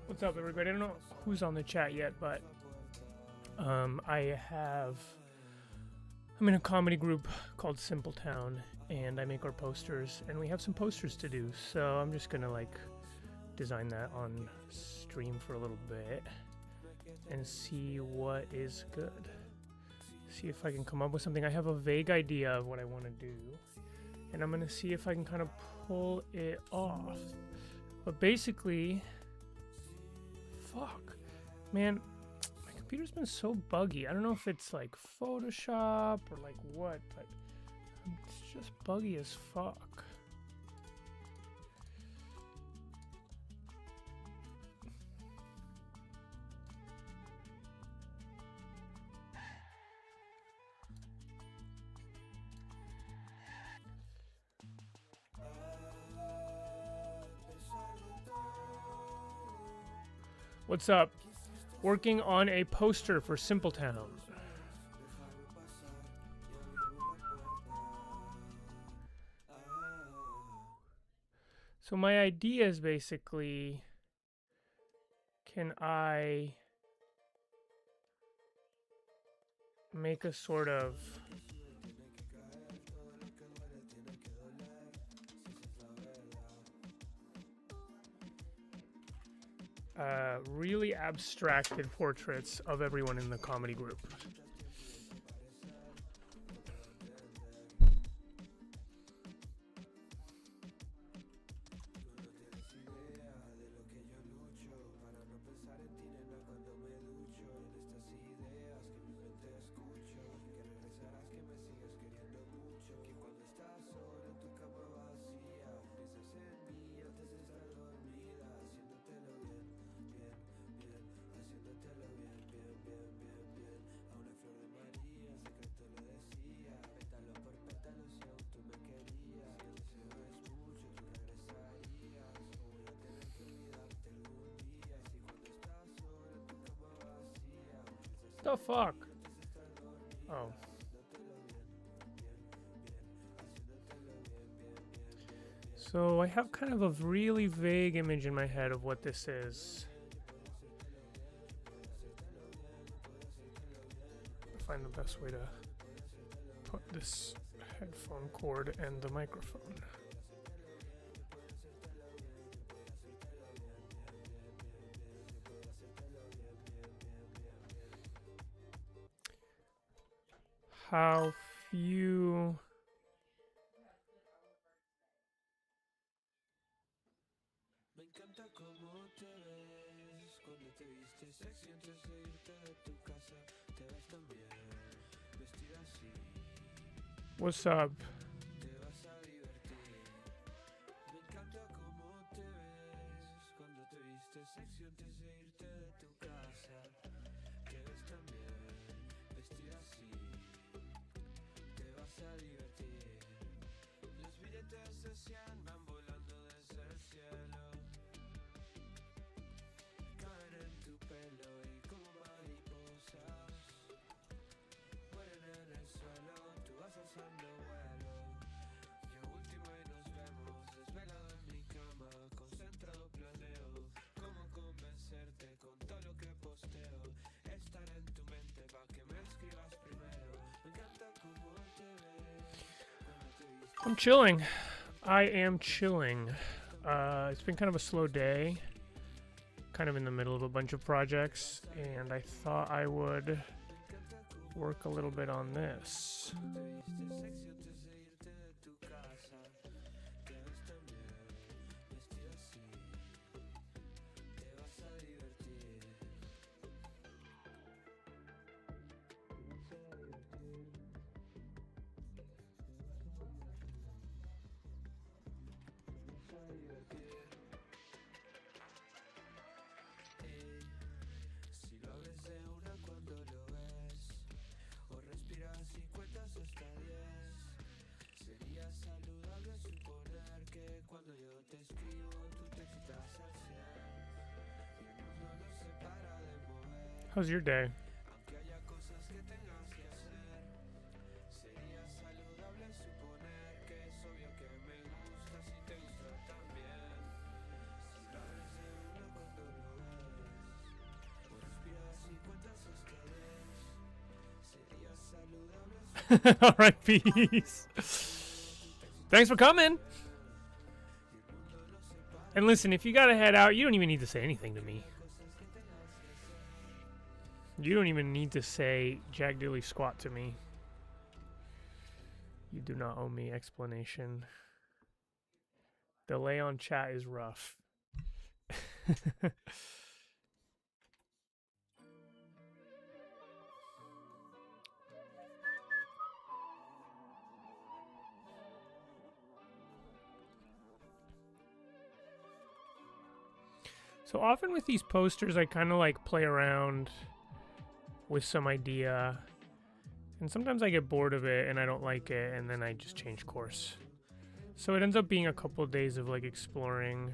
What's up, everybody? I don't know who's on the chat yet, but I'm in a comedy group called Simple Town, and I make our posters, and we have some posters to do. So I'm just gonna like design that on stream for a little bit and see what is good. See if I can come up with something. I have a vague idea of what I want to do, and I'm gonna see if I can kind of pull it off. But basically, fuck, man, my computer's been so buggy. I don't know if it's like Photoshop or like what, but it's just buggy as fuck. What's up? Working on a poster for Simple Town. So my idea is basically, can I make a sort of really abstracted portraits of everyone in the comedy group. The fuck? Oh. So I have kind of a really vague image in my head of what this is. Find the best way to put this headphone cord and the microphone. How few What's up? I'm chilling. I am chilling. It's been kind of a slow day. Kind of in the middle of a bunch of projects, and I thought I would work a little bit on this. How's your day? All right, peace. Thanks for coming. And listen, if you gotta head out, you don't even need to say anything to me. You don't even need to say Jack Dilly squat to me. You do not owe me explanation. Delay on chat is rough. So often with these posters, I kind of like play around with some idea, and sometimes I get bored of it and I don't like it, and then I just change course. So it ends up being a couple of days of like exploring.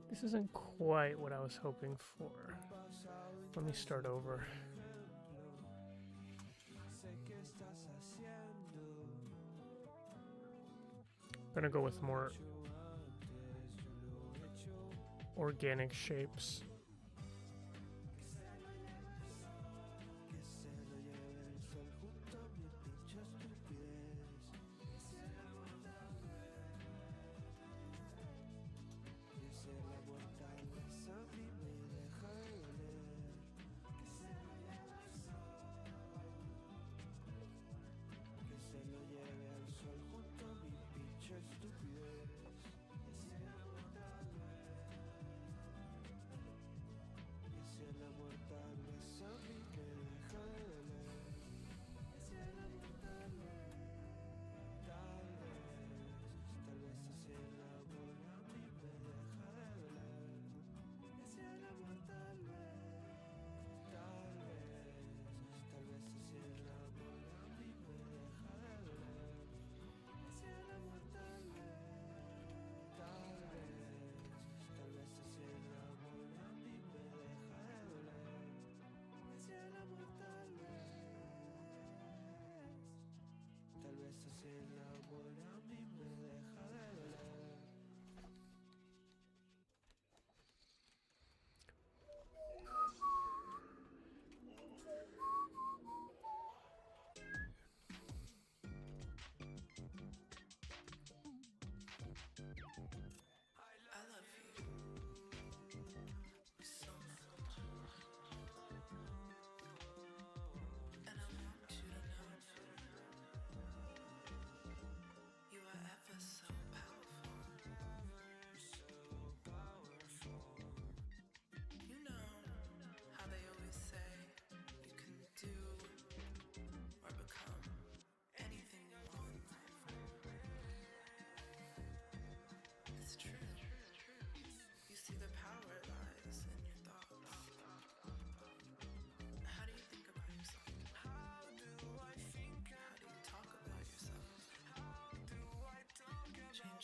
This isn't quite what I was hoping for. Let me start over. I'm gonna go with more organic shapes.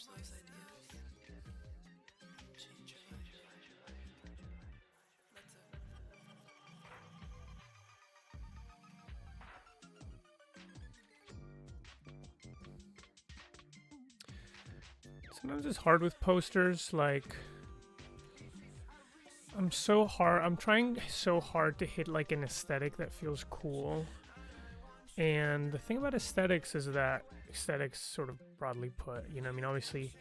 Change those ideas. Change your life. That's it. Sometimes it's hard with posters, like I'm trying so hard to hit like an aesthetic that feels cool. And the thing about aesthetics is that aesthetics sort of broadly put, you know, I mean, obviously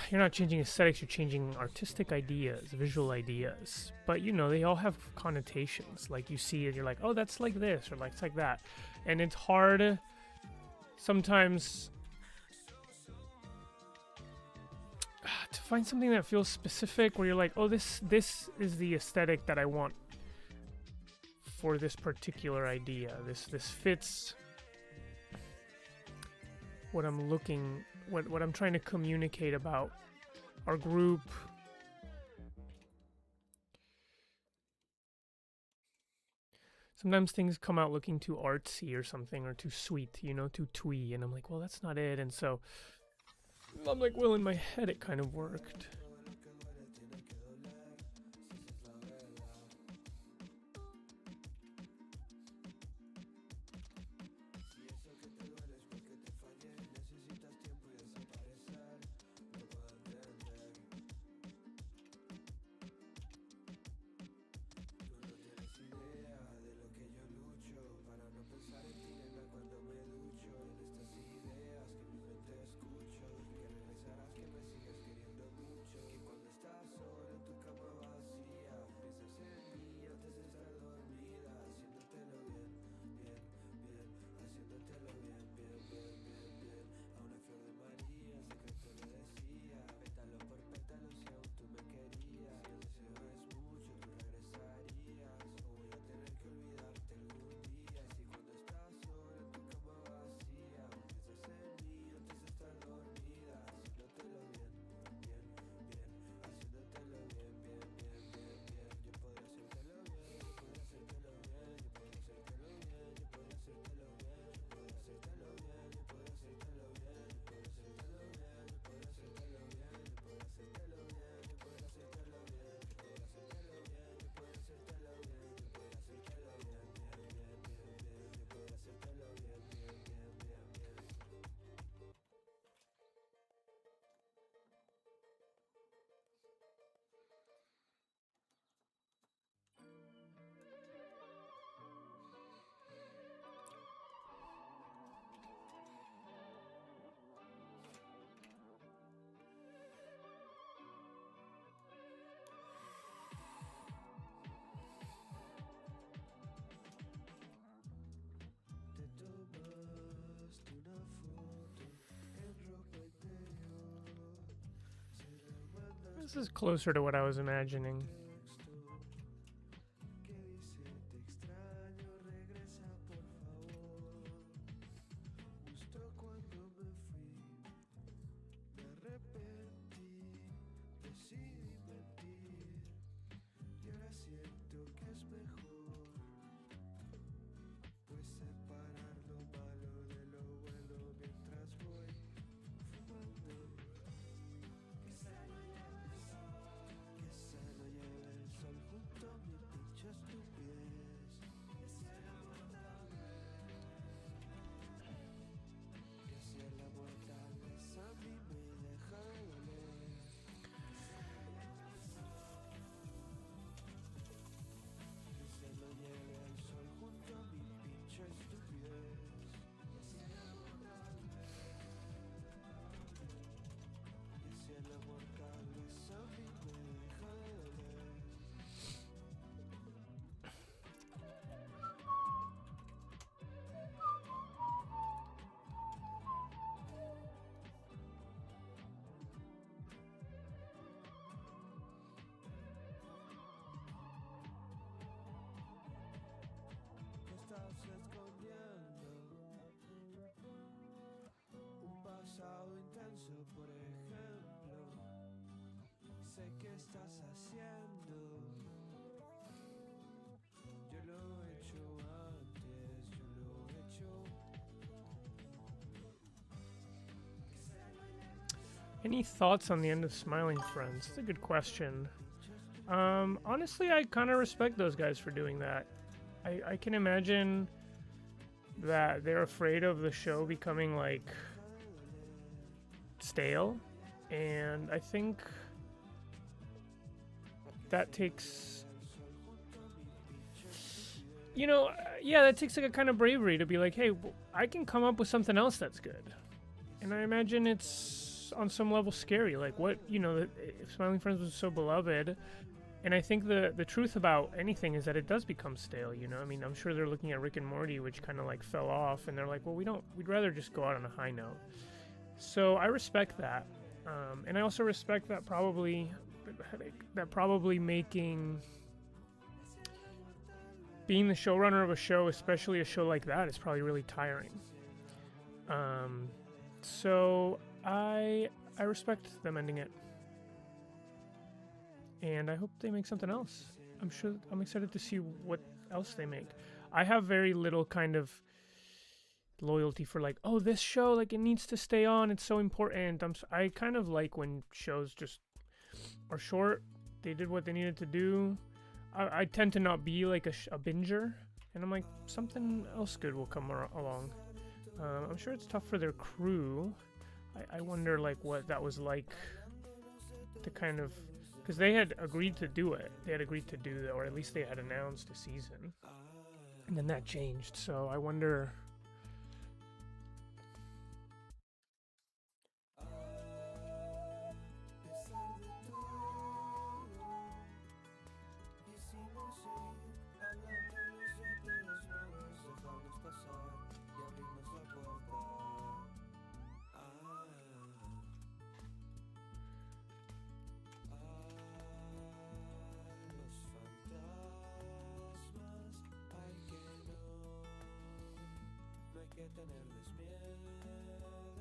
you're not changing aesthetics, you're changing artistic ideas, visual ideas. But you know, they all have connotations. Like you see it, you're like, oh, that's like this, or like it's like that. And it's hard sometimes to find something that feels specific where you're like, oh, this is the aesthetic that I want for this particular idea. This fits what I'm looking, what I'm trying to communicate about our group. Sometimes things come out looking too artsy or something, or too sweet, you know, too twee, and I'm like, well, that's not it. And so I'm like, well, in my head it kind of worked. This is closer to what I was imagining. Any thoughts on the end of Smiling Friends? It's a good question. Honestly, I kind of respect those guys for doing that. I can imagine that they're afraid of the show becoming like stale, and I think that takes, yeah, that takes like a kind of bravery to be like, hey, I can come up with something else that's good. And I imagine it's on some level scary. Like, what, if Smiling Friends was so beloved, and I think the truth about anything is that it does become stale, I mean, I'm sure they're looking at Rick and Morty, which kind of like fell off, and they're like, well, we'd rather just go out on a high note. So I respect that. And I also respect that probably being the showrunner of a show, especially a show like that, is probably really tiring. So I respect them ending it, and I hope they make something else. I'm excited to see what else they make. I have very little kind of loyalty for like, oh, this show, like, it needs to stay on, it's so important. I kind of like when shows just are short. They did what they needed to do. I tend to not be like a binger, and I'm like, something else good will come along. I'm sure it's tough for their crew. I wonder like what that was like to kind of, because they had agreed to do it. They had agreed to do that, or at least they had announced a season, and then that changed. So I wonder. Tenerles miedo sin razón,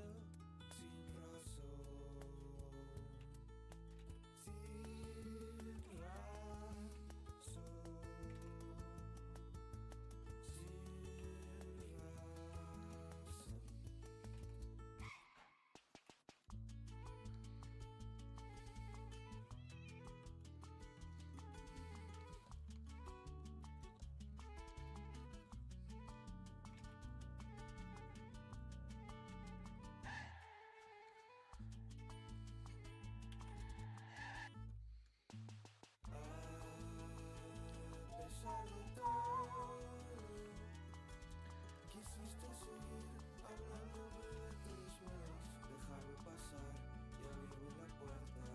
sin razón, dejarnos pasar y abrirnos la puerta.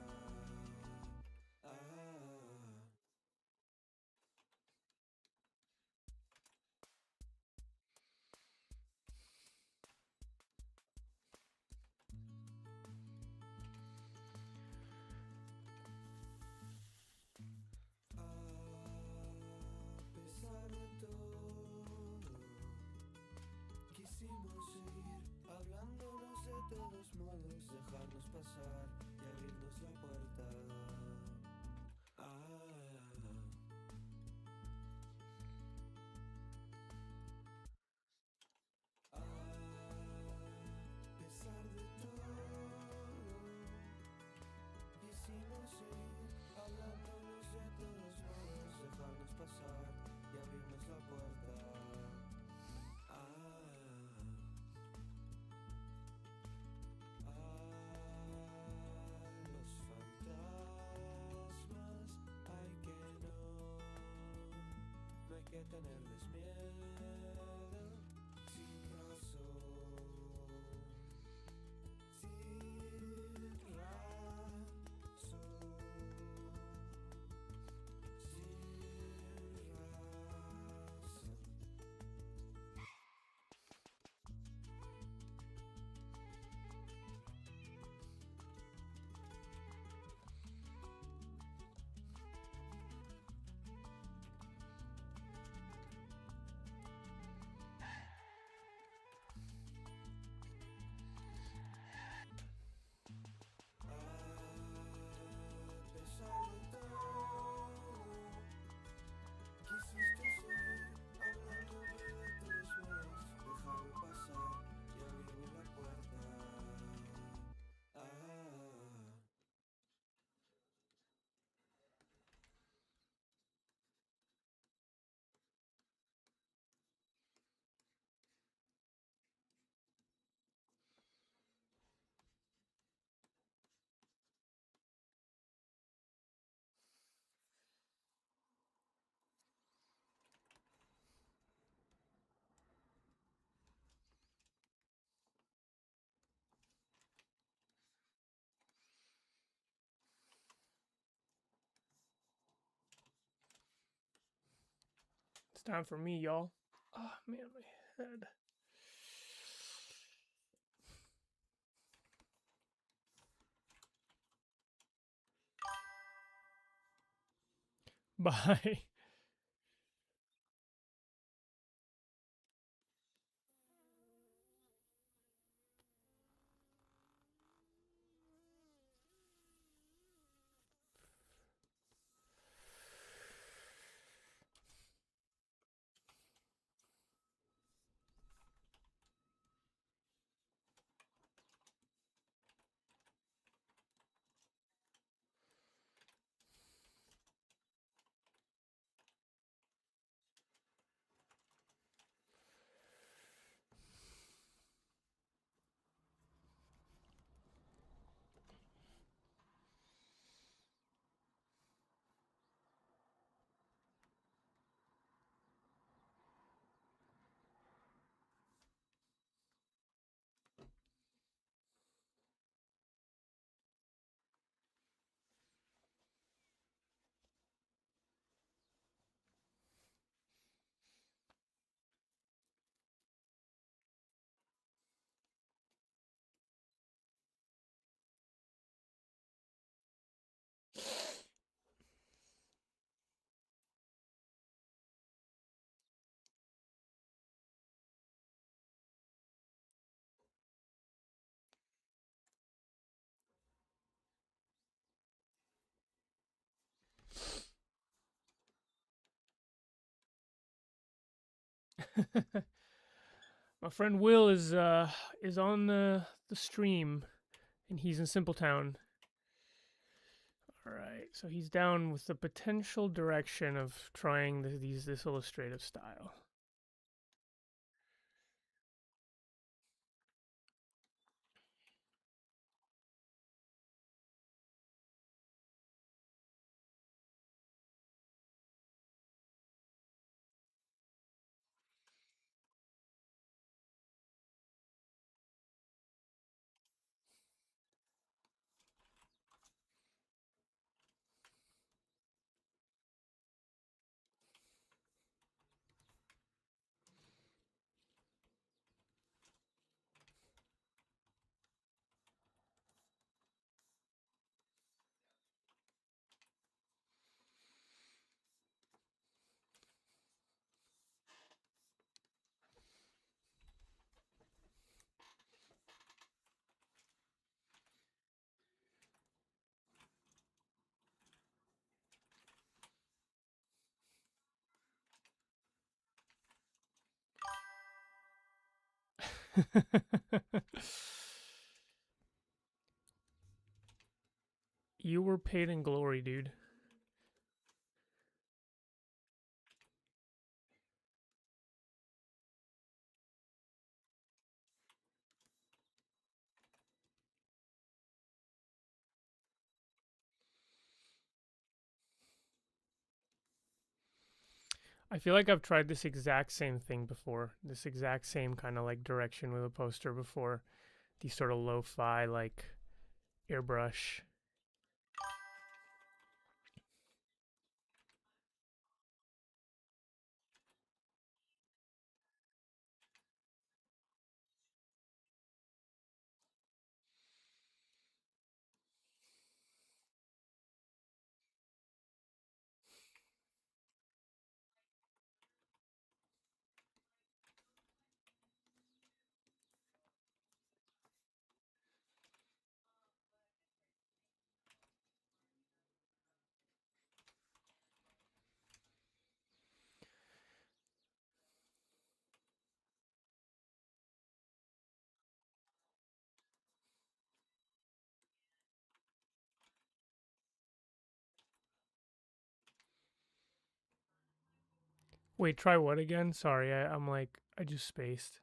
A pesar de todo, quisimos seguir hablándonos de todos modos, dejarnos pasar y abrirnos la puerta. Que tenerles miedo sin razón, sin razón, It's time for me, y'all. Oh man, my head. Bye. My friend Will is on the stream, and he's in Simpletown. All right, so he's down with the potential direction of trying this illustrative style. You were paid in glory, dude. I feel like I've tried this exact same thing before. This exact same kind of like direction with a poster before. These sort of lo-fi like airbrush. Wait, try what again? Sorry, I'm like I just spaced.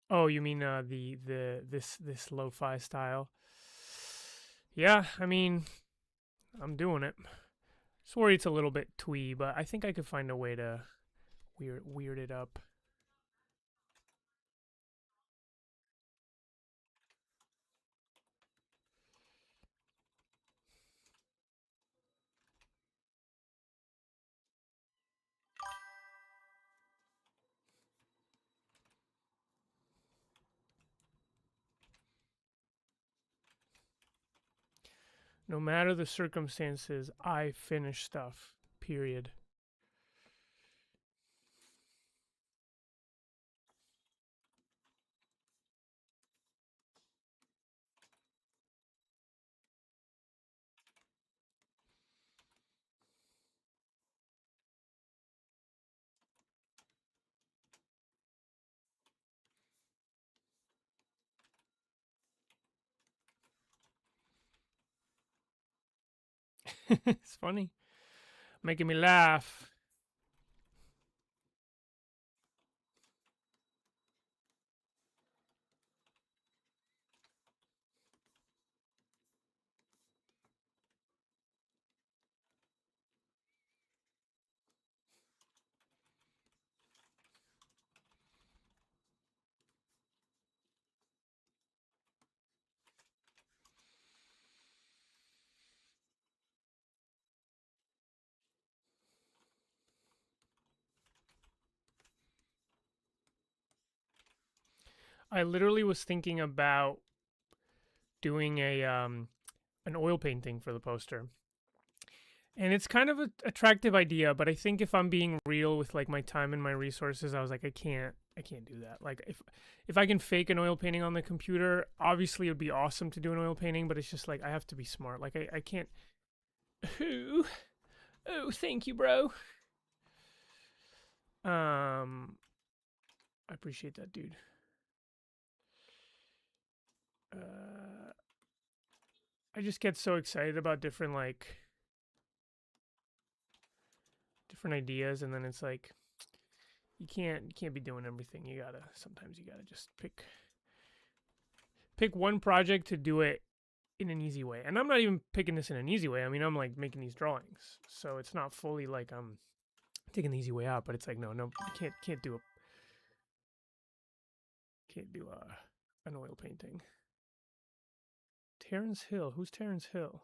Oh, you mean this lo-fi style? Yeah, I mean, I'm doing it. Just worried it's a little bit twee, but I think I could find a way to weird it up. No matter the circumstances, I finish stuff. Period. It's funny. Making me laugh. I literally was thinking about doing a an oil painting for the poster. And it's kind of an attractive idea, but I think if I'm being real with like my time and my resources, I was like, I can't do that. Like if I can fake an oil painting on the computer, obviously it would be awesome to do an oil painting, but it's just like I have to be smart. Like I can't. Ooh, oh, thank you, bro. I appreciate that, dude. I just get so excited about different ideas, and then it's like you can't be doing everything. Sometimes you gotta just pick one project to do it in an easy way. And I'm not even picking this in an easy way. I mean, I'm like making these drawings, so it's not fully like I'm taking the easy way out. But it's like no, you can't do an oil painting. Terrence Hill. Who's Terrence Hill?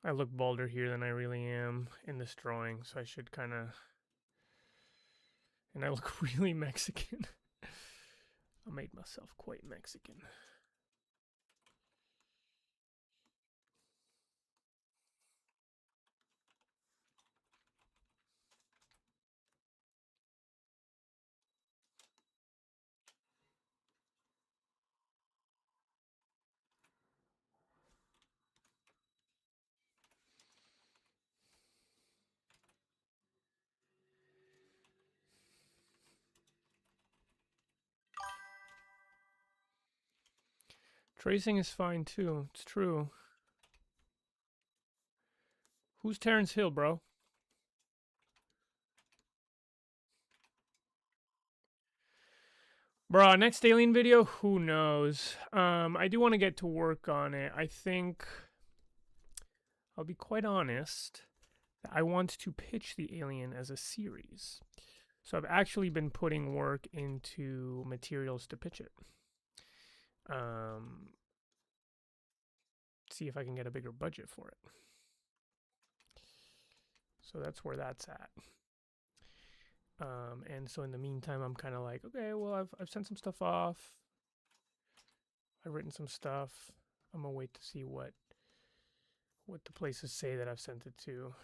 I look balder here than I really am in this drawing, so I should kind of. And I look really Mexican. I made myself quite Mexican. Tracing is fine too. It's true. Who's Terrence Hill, bro? Bro, next Alien video, who knows? I do want to get to work on it. I think I'll be quite honest. I want to pitch the Alien as a series. So I've actually been putting work into materials to pitch it. See if I can get a bigger budget for it. So that's where that's at. And so in the meantime, I'm kind of like, okay, well, I've sent some stuff off. I've written some stuff. I'm gonna wait to see what the places say that I've sent it to.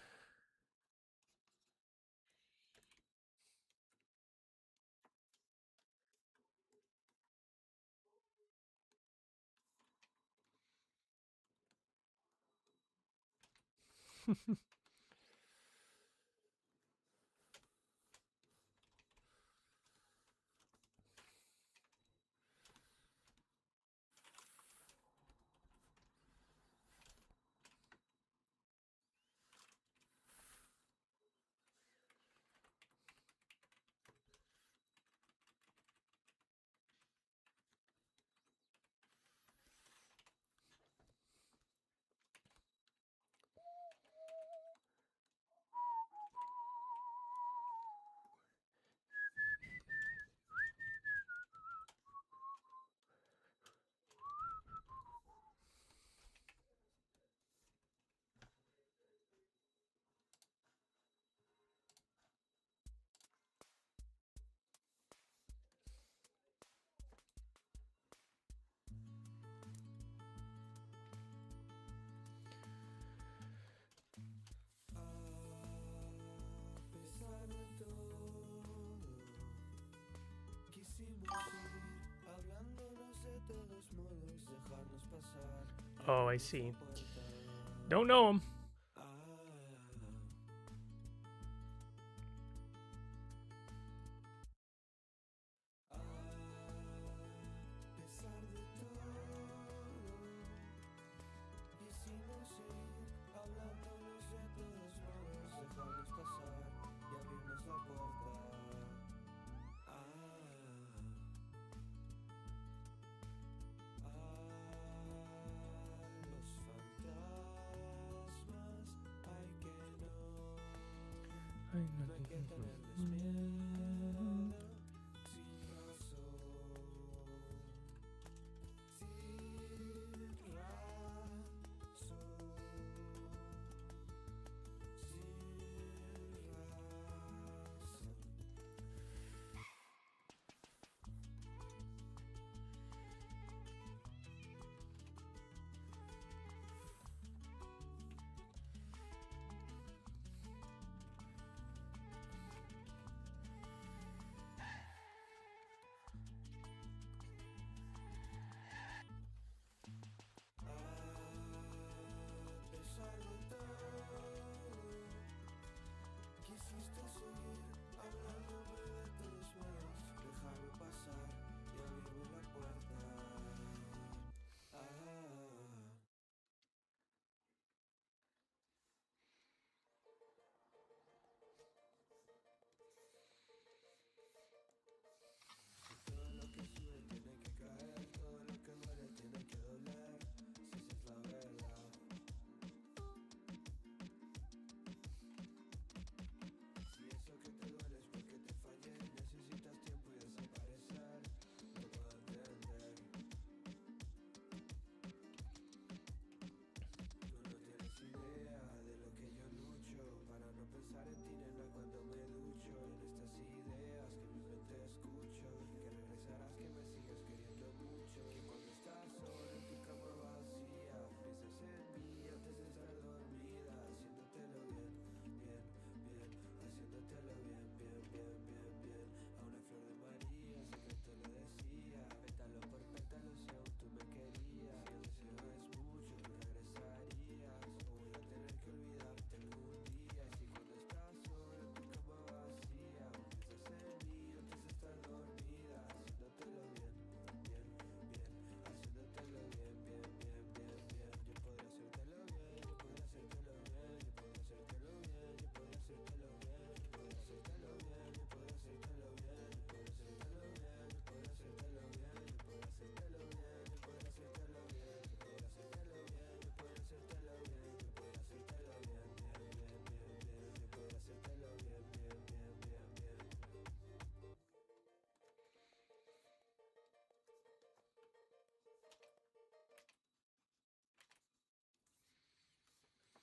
Oh, I see. Don't know him.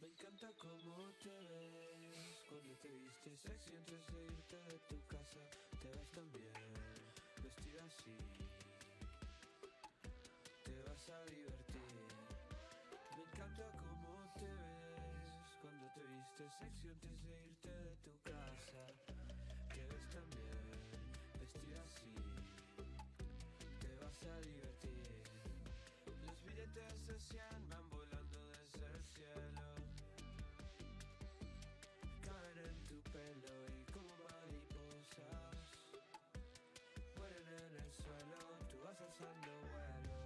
Me encanta cómo te ves cuando te vistes sexy antes de irte de tu casa. Te ves tan bien, vestida así. Te vas a divertir. Me encanta cómo te ves cuando te vistes sexy antes de irte de tu casa. Te ves tan bien, vestida así. Te vas a divertir. Los billetes de 100 van volando desde el cielo. Caen en tu pelo y como mariposas mueren en el suelo. Tú vas alzando vuelo.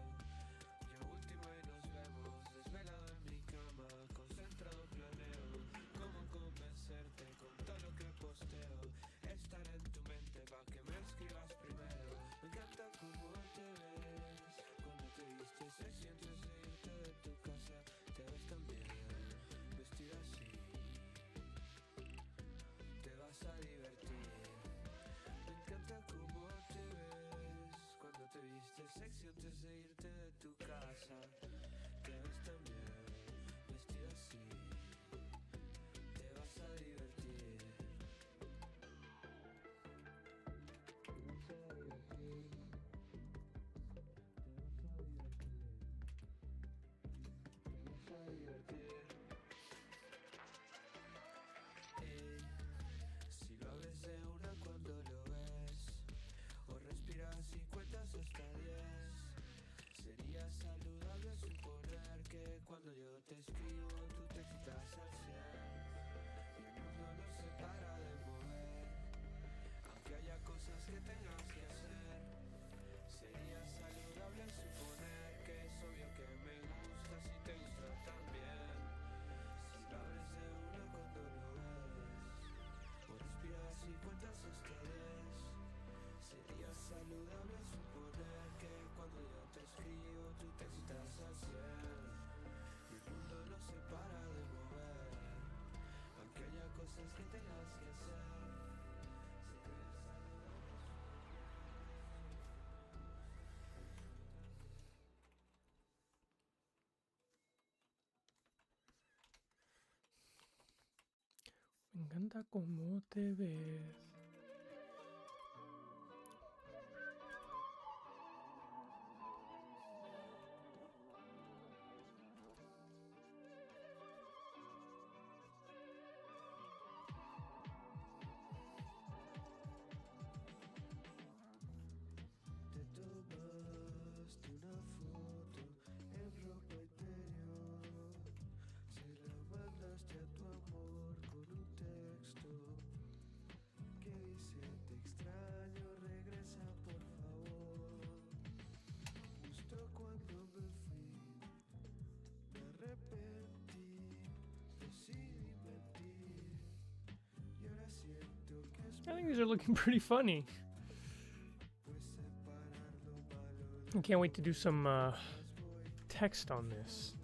Yo último y nos vemos. Desvelado en mi cama, concentrado planeo cómo convencerte con todo lo que posteo. Estar en tu mente pa' que me escribas primero. Me encanta cómo te ves cuando te vistes sexy antes de irte de tu casa. encanta cómo te ves. I think these are looking pretty funny. I can't wait to do some text on this.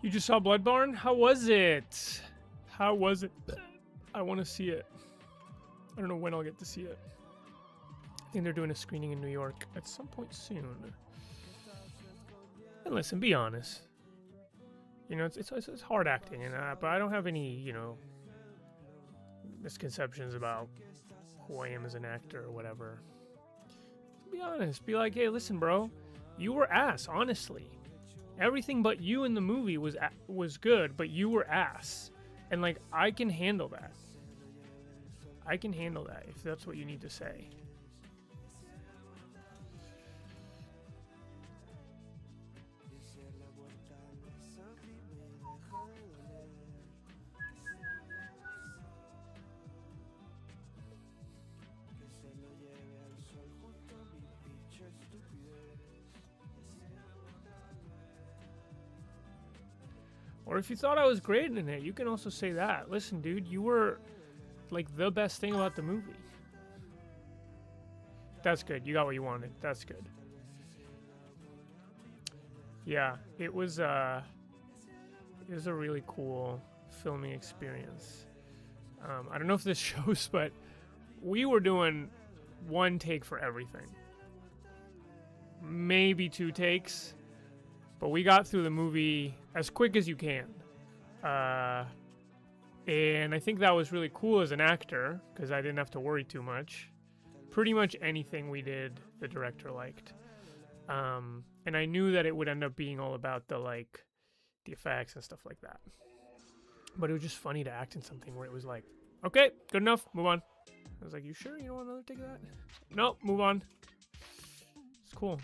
You just saw Bloodborne? How was it? How was it? I want to see it. I don't know when I'll get to see it. I think they're doing a screening in New York at some point soon. And listen, be honest. You know, it's hard acting, and but I don't have any, you know, misconceptions about who I am as an actor or whatever. Be honest. Be like, hey, listen, bro, you were ass. Honestly, everything but you in the movie was good, but you were ass, and like I can handle that. I can handle that if that's what you need to say. Or if you thought I was great in it, you can also say that. Listen, dude, you were like the best thing about the movie. That's good. You got what you wanted. That's good. Yeah, it was a really cool filming experience. I don't know if this shows, but we were doing one take for everything. Maybe 2 takes. But we got through the movie as quick as you can. And I think that was really cool as an actor, because I didn't have to worry too much. Pretty much anything we did, the director liked. And I knew that it would end up being all about the effects and stuff like that. But it was just funny to act in something where it was like, okay, good enough, move on. I was like, you sure you don't want another take of that? Nope, move on. It's cool.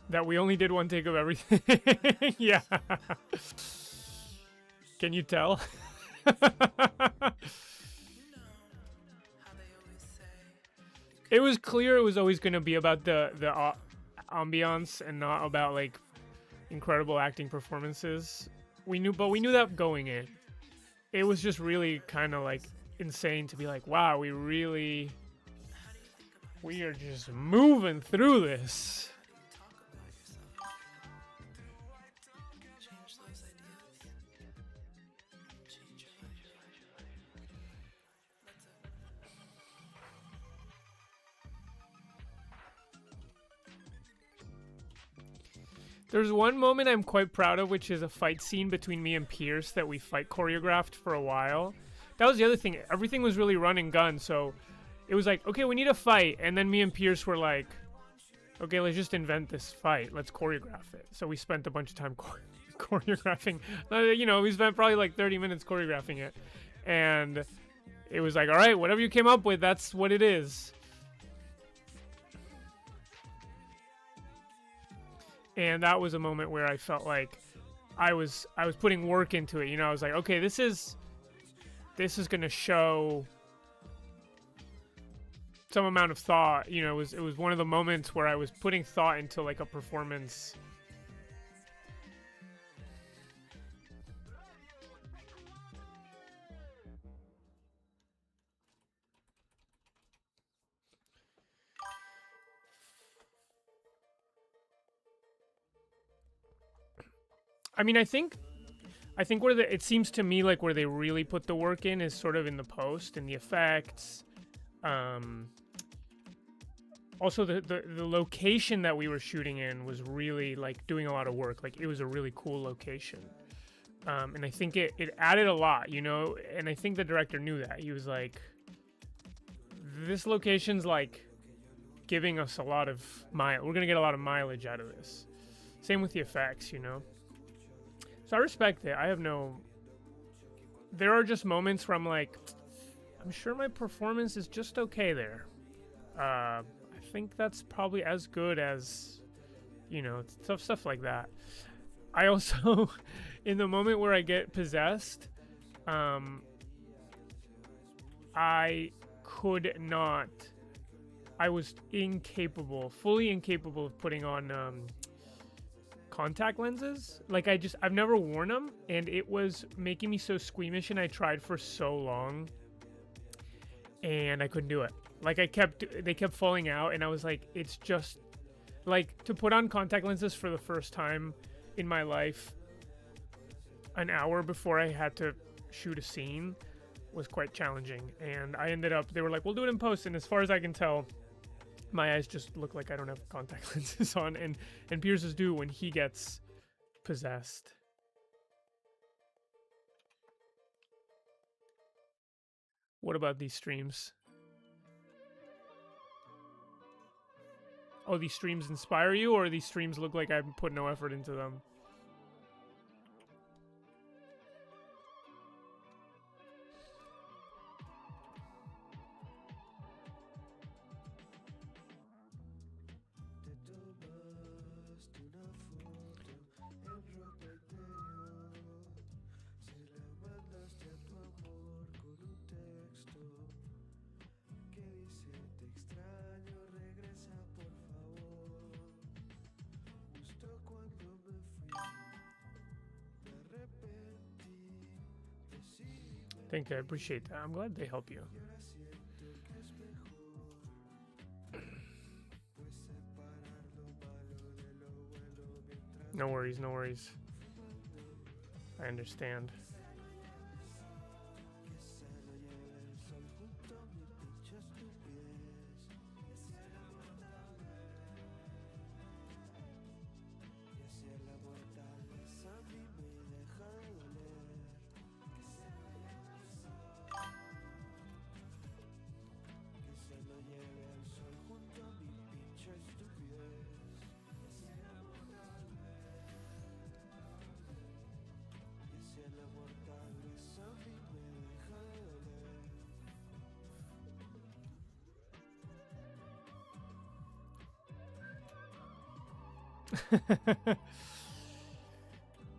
That we only did 1 take of everything. Yeah. Can you tell? It was clear it was always going to be about the ambiance and not about like incredible acting performances. We knew that going in. It was just really kind of like insane to be like, wow, we are just moving through this. There's one moment I'm quite proud of, which is a fight scene between me and Pierce that we fight choreographed for a while. That was the other thing. Everything was really run and gun, so it was like, okay, we need a fight. And then me and Pierce were like, okay, let's just invent this fight. Let's choreograph it. So we spent a bunch of time choreographing. You know, we spent probably like 30 minutes choreographing it. And it was like, all right, whatever you came up with, that's what it is. And that was a moment where I felt like I was putting work into it. You know, I was like, okay, this is going to show some amount of thought. You know, it was one of the moments where I was putting thought into like a performance. I mean, I think where it seems to me like where they really put the work in is sort of in the post and the effects. Also, the location that we were shooting in was really like doing a lot of work. Like, it was a really cool location, and I think it added a lot, you know. And I think the director knew that. He was like, "This location's like giving us a lot of We're gonna get a lot of mileage out of this." Same with the effects, you know. So I respect it. There are just moments where I'm like, I'm sure my performance is just okay there. I think that's probably as good as, you know, stuff like that. I also, in the moment where I get possessed, I was fully incapable of putting on contact lenses. Like, I've never worn them, and it was making me so squeamish, and I tried for so long and I couldn't do it. Like, they kept falling out, and I was like, it's just like, to put on contact lenses for the first time in my life an hour before I had to shoot a scene was quite challenging. And they were like, we'll do it in post, and as far as I can tell, my eyes just look like I don't have contact lenses on, and Pierce's do when he gets possessed. What about these streams? Oh, these streams inspire you, or these streams look like I put no effort into them? Thank you, I appreciate that. I'm glad they help you. No worries, no worries. I understand.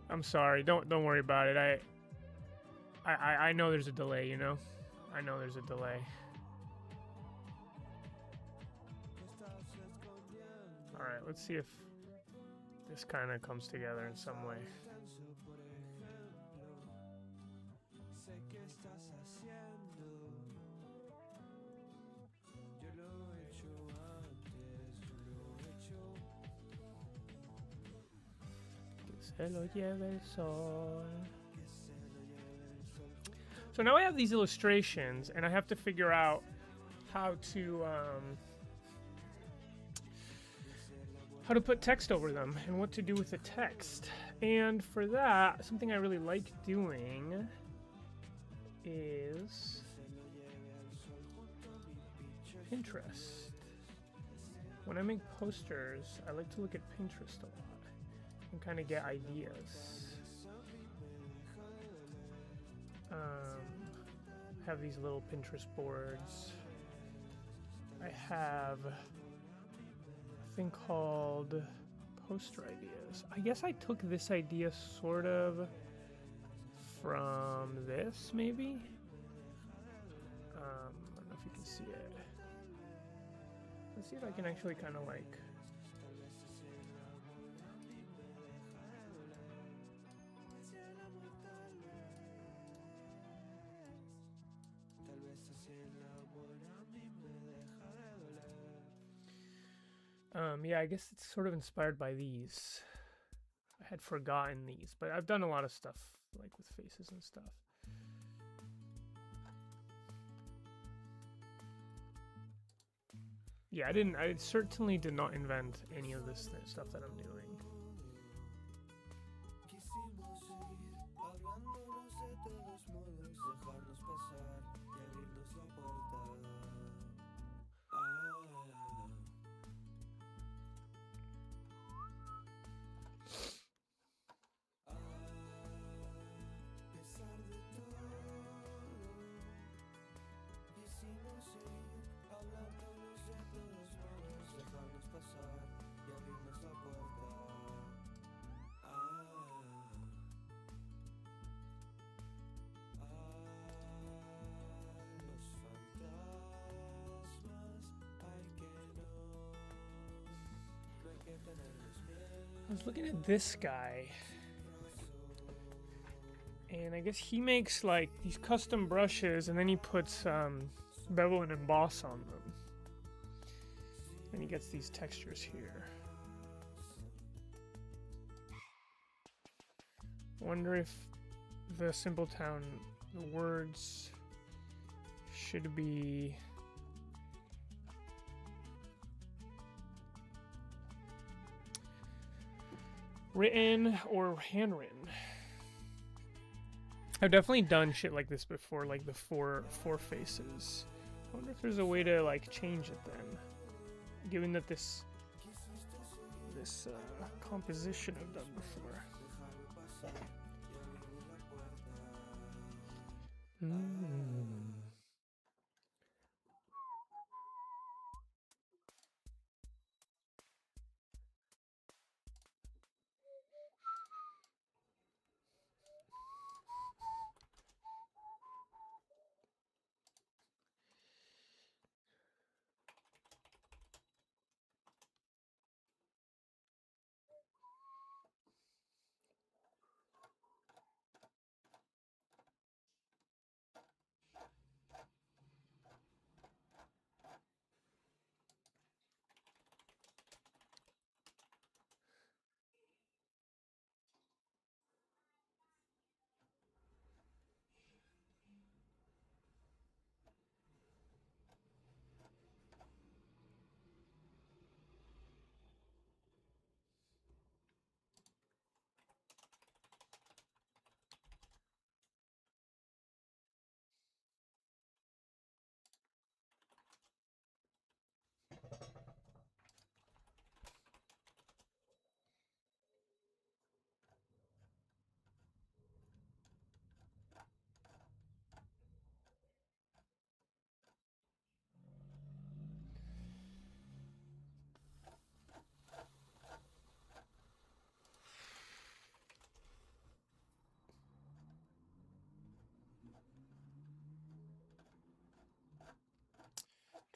I'm sorry. Don't worry about it. I know there's a delay, you know? I know there's a delay. Alright, let's see if this kind of comes together in some way. So now I have these illustrations, and I have to figure out how to put text over them and what to do with the text. And for that, something I really like doing is Pinterest. When I make posters, I like to look at Pinterest a lot and kind of get ideas. I have these little Pinterest boards. I have a thing called poster ideas. I guess I took this idea sort of from this, maybe? I don't know if you can see it. Let's see if I can actually kind of like... yeah, I guess it's sort of inspired by these. I had forgotten these, but I've done a lot of stuff like with faces and stuff. Yeah, I certainly did not invent any of this stuff that I'm doing. I was looking at this guy, and I guess he makes like these custom brushes, and then he puts bevel and emboss on them, and he gets these textures here. Wonder if the Simple Town, the words should be written or handwritten. I've definitely done shit like this before, like the four faces. I wonder if there's a way to like change it then, given that this composition I've done before.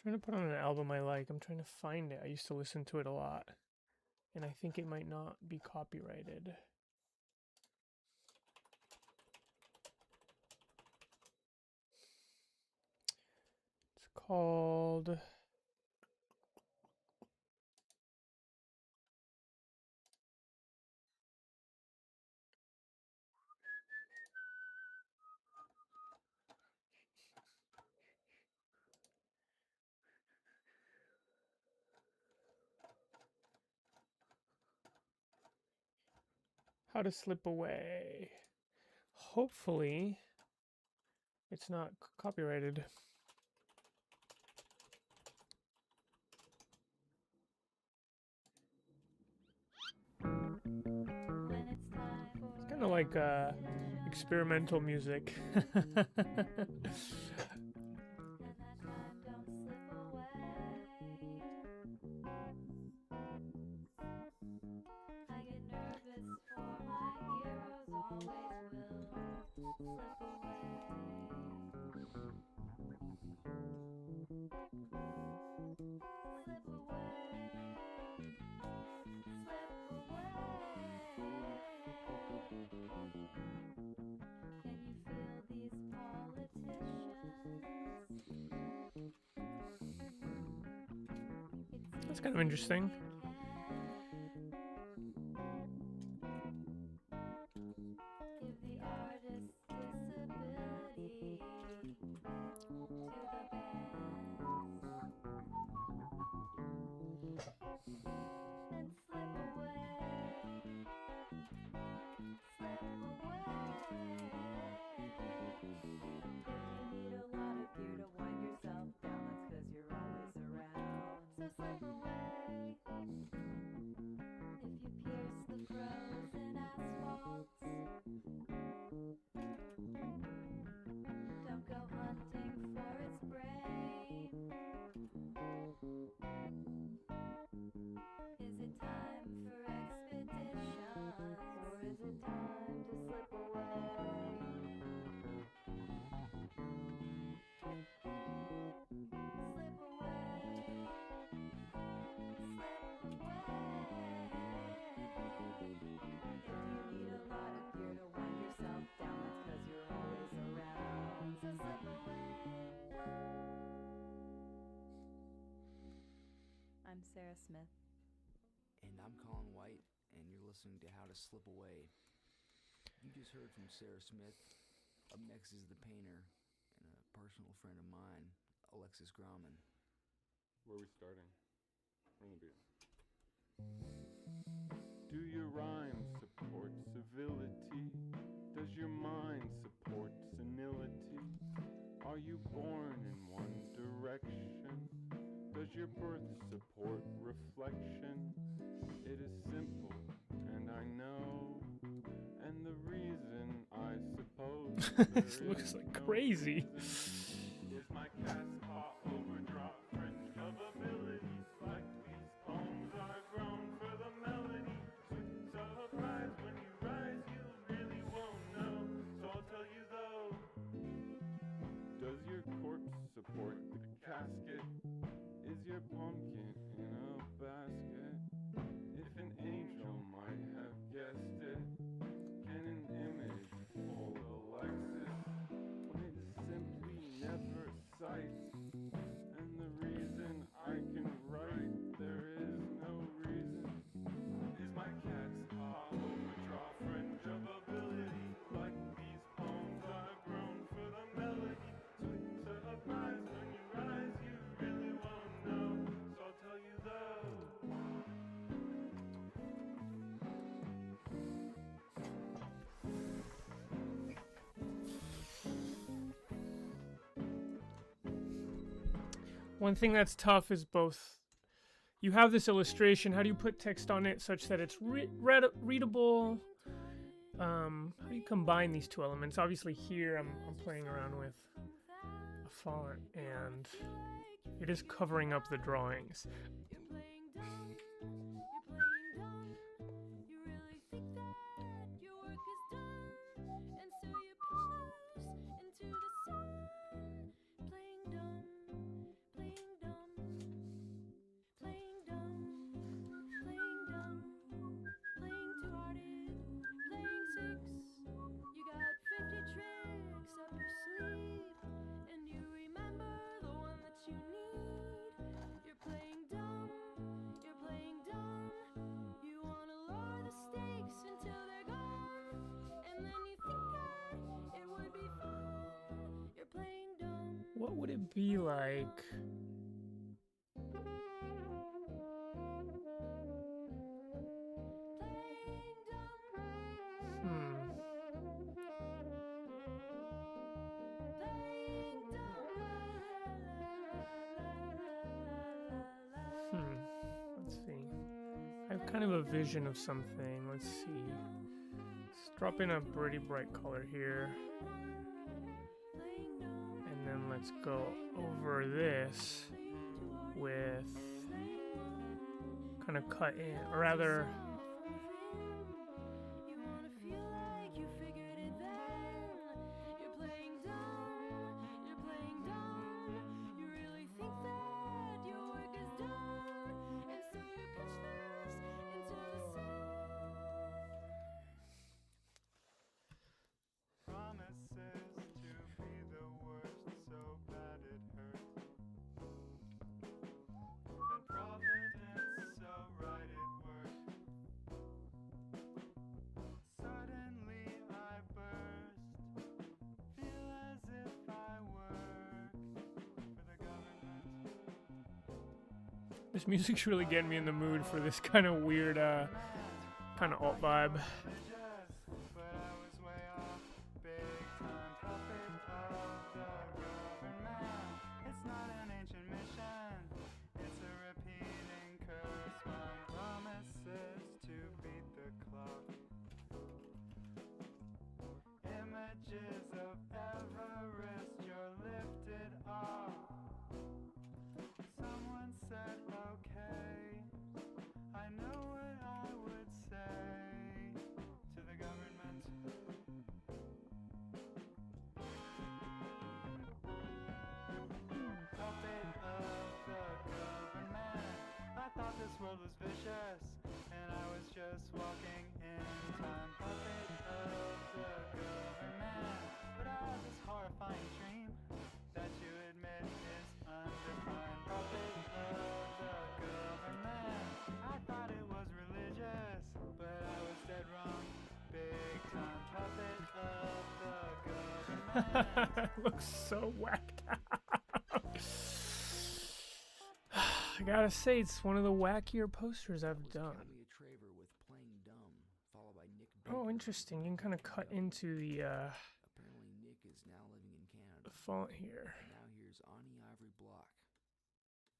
Trying to put on an album I like. I'm trying to find it. I used to listen to it a lot, and I think it might not be copyrighted. It's called How to Slip Away. Hopefully, it's not copyrighted. It's kind of like experimental music. That's kind of interesting. Give the artist disability to the band and slip away. If you need a lot of gear to wind yourself down, that's 'cause you're always around. So slip away. If you pierce the frozen asphalt, don't go hunting for its prey. Is it time for expeditions, or is it time to slip away? Slip away. Slip away. If you need a lot of gear to wind yourself down, that's 'cause you're always around. So slip away. I'm Sarah Smith. And I'm Colin White, and you're listening to How to Slip Away. You just heard from Sarah Smith. Up next is The Painter, and a personal friend of mine, Alexis Grauman. Where are we starting? From the beginning. Do your rhyme support civility? Does your mind support senility? Are you born in one direction? Does your birth support reflection? It is simple, and I know. And the reason I suppose This looks like crazy. is my cat's paw overdraw fringe of abilities. Like these poems are grown for the melody. Sweet surprise when you rise, you really won't know. So I'll tell you though. Does your corpse support the casket? Is your pumpkin in a basket? If an angel might have guessed it, can an image fool Alexis when it simply never sights? And the reason I can write, there is no reason, is my cat's paw overdraw fringe of ability. Like these poems are grown for the melody. Sweet surprise when you rise, you really won't know. So I'll tell you though. One thing that's tough is both. You have this illustration. How do you put text on it such that it's readable? How do you combine these two elements? Obviously, here I'm playing around with a font, and it is covering up the drawings. You're playing dumb. You're playing dumb. You really think that your work is done, and so you push into the sun. Playing dumb. Playing dumb. Playing dumb. Playing dumb. Playing two-hearted. Playing six. You got 50 tricks up your sleeve, and you remember the one that you need. You're playing dumb. You're playing dumb. You wanna lower the stakes until they're gone, and then you think that it would be fun. You're playing dumb. What would it be like? Playing dumb. Hmm. Playing dumb. Let's see. I have kind of a vision of something. Let's see. Let's drop in a pretty bright color here. And then let's go over this with kind of cut in, or rather, You wanna feel like you figured it then. You're playing dumb. You're playing dumb. You really think that your work is done, and so you pitch this into the sun. Promises to be the worst, so bad it hurts. And Providence This music's really getting me in the mood for this kind of weird, kind of alt vibe. But I was way off, big time puppet of the government. It's not an ancient mission, it's a repeating curse. My promises to beat the clock. Images of Everest, you're lifted off. Someone said, okay, I know what I would say to the government. Puppet of the government. I thought this world was vicious, and I was just walking in time. Puppet of the government. But I had this horrifying dream that you admit is undefined. Puppet of the government. I thought it was religious, but I was dead wrong. Big time puppet of the government. Looks so whacked out. I gotta say, it's one of the wackier posters I've done. Kalia Traver with Playing Dumb, followed by Nick Oh, Baker interesting. You can with kind of cut into the Apparently Nick is now living in Canada. font here. And now here's Ani Ivory Block.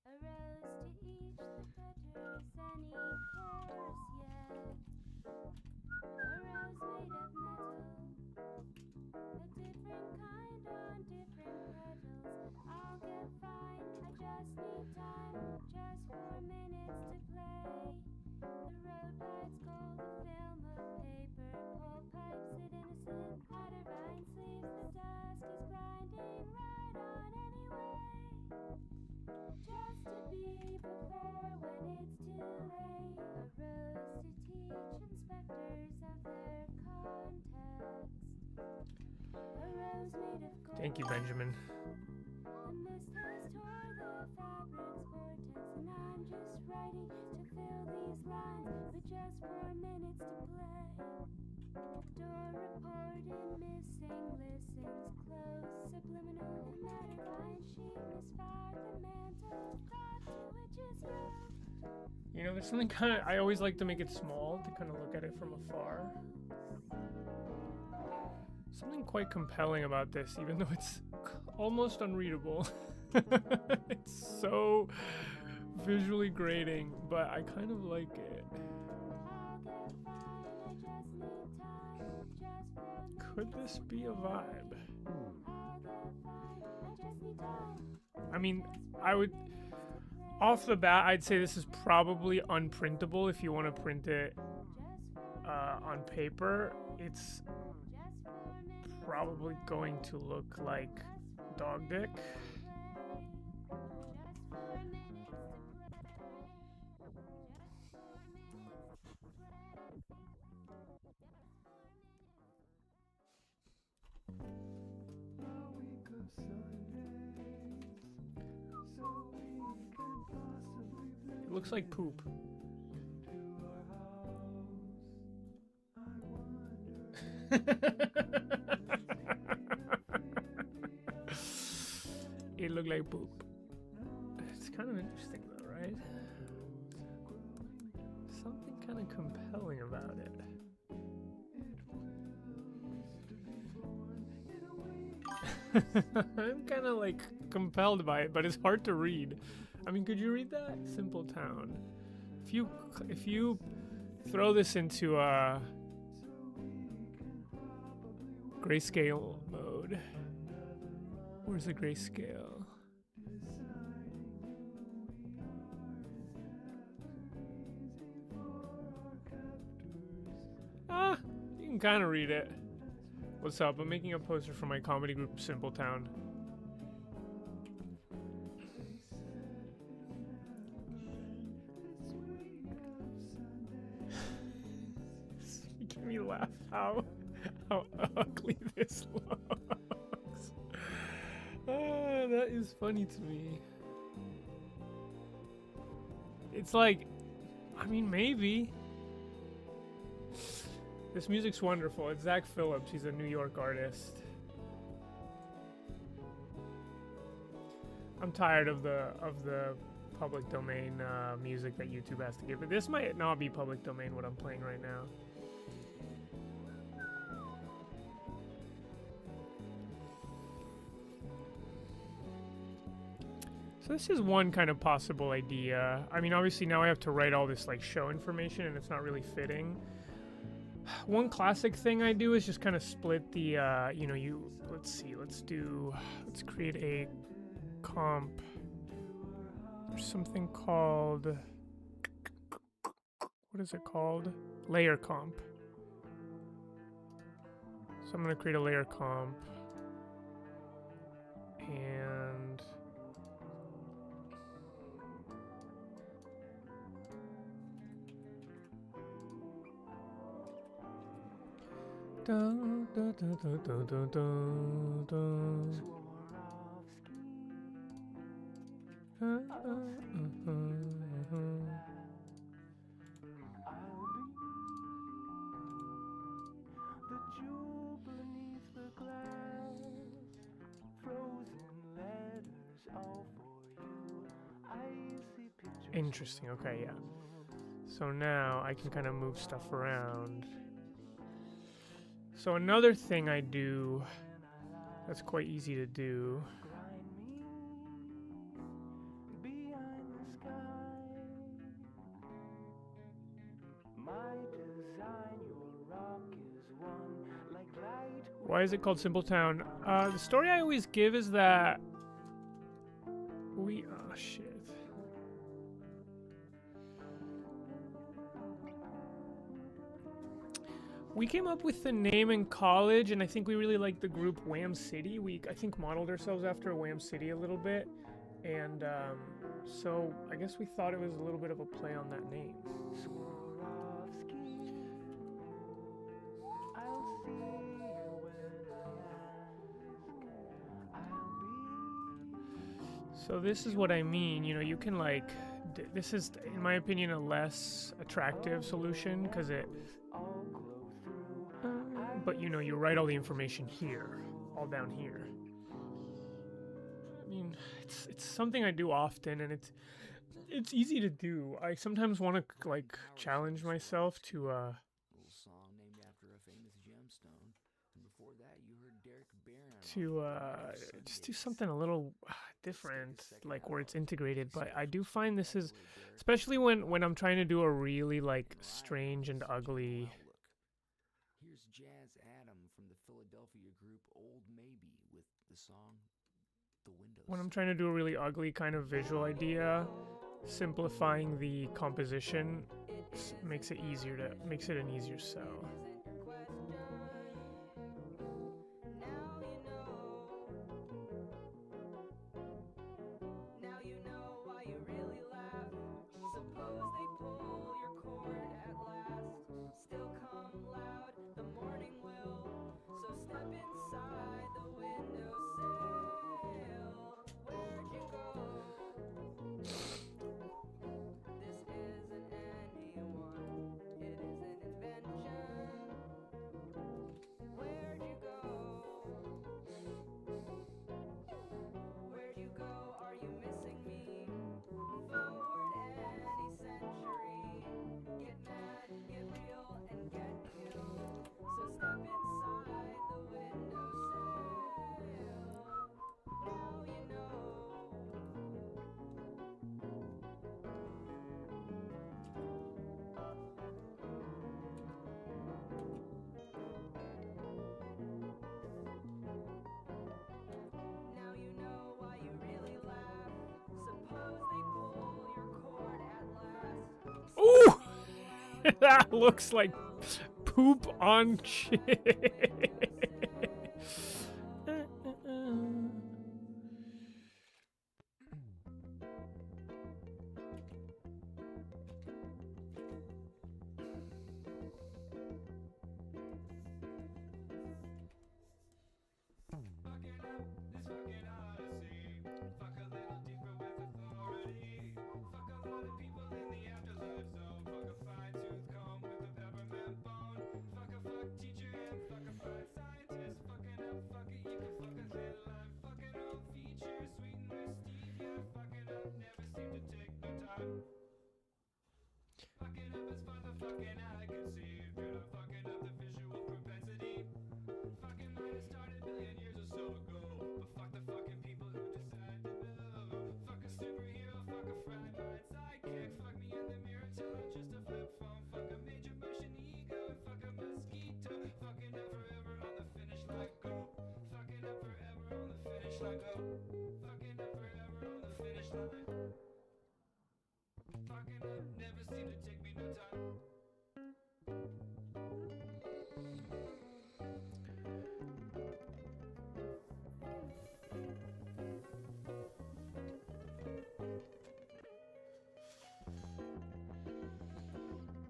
A rose to each the betters any cares yet. A rose made of metal, a different kind on different petals. I'll get fine, I just need time, just 4 minutes to play. The road lights gold, a film of paper, pole pipes sit innocent, powder vine sleeves, the dusk is blinding, right on anyway. Just to be before when it's too late. A rose to teach inspectors of their context. A rose made of gold. Thank you, Benjamin. The mist has tore the fabric's vortex, and I'm just writing to fill these lines with just 4 minutes to play. Door reported missing listings, close, subliminal, and matter vine sheet misfired the mantle, thought to which is you. You know, there's something kind of, I always like to make it small to kind of look at it from afar. Something quite compelling about this, even though it's almost unreadable. It's so visually grating, but I kind of like it. I'll get fine, I just need time, just 4 minutes. Could this be a vibe? I'll get fine, I just need time. I mean, I would, off the bat, I'd say this is probably unprintable if you want to print it on paper. It's probably going to look like dog dick. It looks like poop. It looked like poop. It's kind of interesting though, right? Something kind of compelling about it. I'm kind of like compelled by it, but it's hard to read. I mean, could you read that? Simple Town. If you throw this into grayscale mode, where's the grayscale? Ah, you can kind of read it. What's up? I'm making a poster for my comedy group, Simple Town. Making me laugh how ugly this looks. Ah, that is funny to me. It's like, I mean, maybe. This music's wonderful. It's Zach Phillips. He's a New York artist. I'm tired of the public domain music that YouTube has to give. But this might not be public domain, what I'm playing right now. So this is one kind of possible idea. I mean, obviously now I have to write all this like show information and it's not really fitting. One classic thing I do is just kind of split the, let's create a comp. There's something called, what is it called? Layer comp. So I'm going to create a layer comp. And dun, dun, dun, dun, dun, dun, dun, dun. The jewel beneath the glass, frozen letters all for you. Icy pictures. Interesting. Okay, yeah. So now I can kind of move stuff around. So another thing I do that's quite easy to do. Behind the sky, my design, your rock is one like light. Why is it called Simple Town? The story I always give is that oh shit. We came up with the name in college, and I think we really liked the group Wham City. I think modeled ourselves after Wham City a little bit, and so I guess we thought it was a little bit of a play on that name. Swarovski, I'll see you when I ask. I'll be. So this is what I mean. You know, you can like, this is, in my opinion, a less attractive solution because it. All glow through. But you know, you write all the information here, all down here. I mean, it's something I do often, and it's easy to do. I sometimes want to like challenge myself to Little song named after a famous gemstone. And before that, you heard Derek Barron. just do something a little different, like where it's integrated. But I do find this is, especially when I'm trying to do a really like strange and ugly. Here's Jazz Adam from the Philadelphia group Old Maybe with the song The Windows. When I'm trying to do a really ugly kind of visual idea, simplifying the composition makes it an easier sell. Now you know why you really laugh. Suppose they pull your cord at last. Still come loud, the morning will. So step inside the windowsill. Where'd you go? This isn't anyone, it is an invention. Where'd you go? Where'd you go? Are you missing me? Forward any century. Get mad, get real, and get killed. So step inside the windowsill. Now you know. Now you know why you really laugh. Suppose they pull your cord at last. Ooh! That looks like poop on shit. satisfy the fucking I conceive. Good at fucking up the visual propensity. Fucking might have started a million years or so ago, but fuck the fucking people who decide to know. Fuck a superhero, fuck a fried mind sidekick. Fuck me in the mirror till I'm just a flip phone. Fuck a major motion ego and fuck a mosquito. Fucking up forever on the finish line, go. Fucking up forever on the finish line, go. Fucking up forever on the finish line. Fucking up never seemed to take me no time.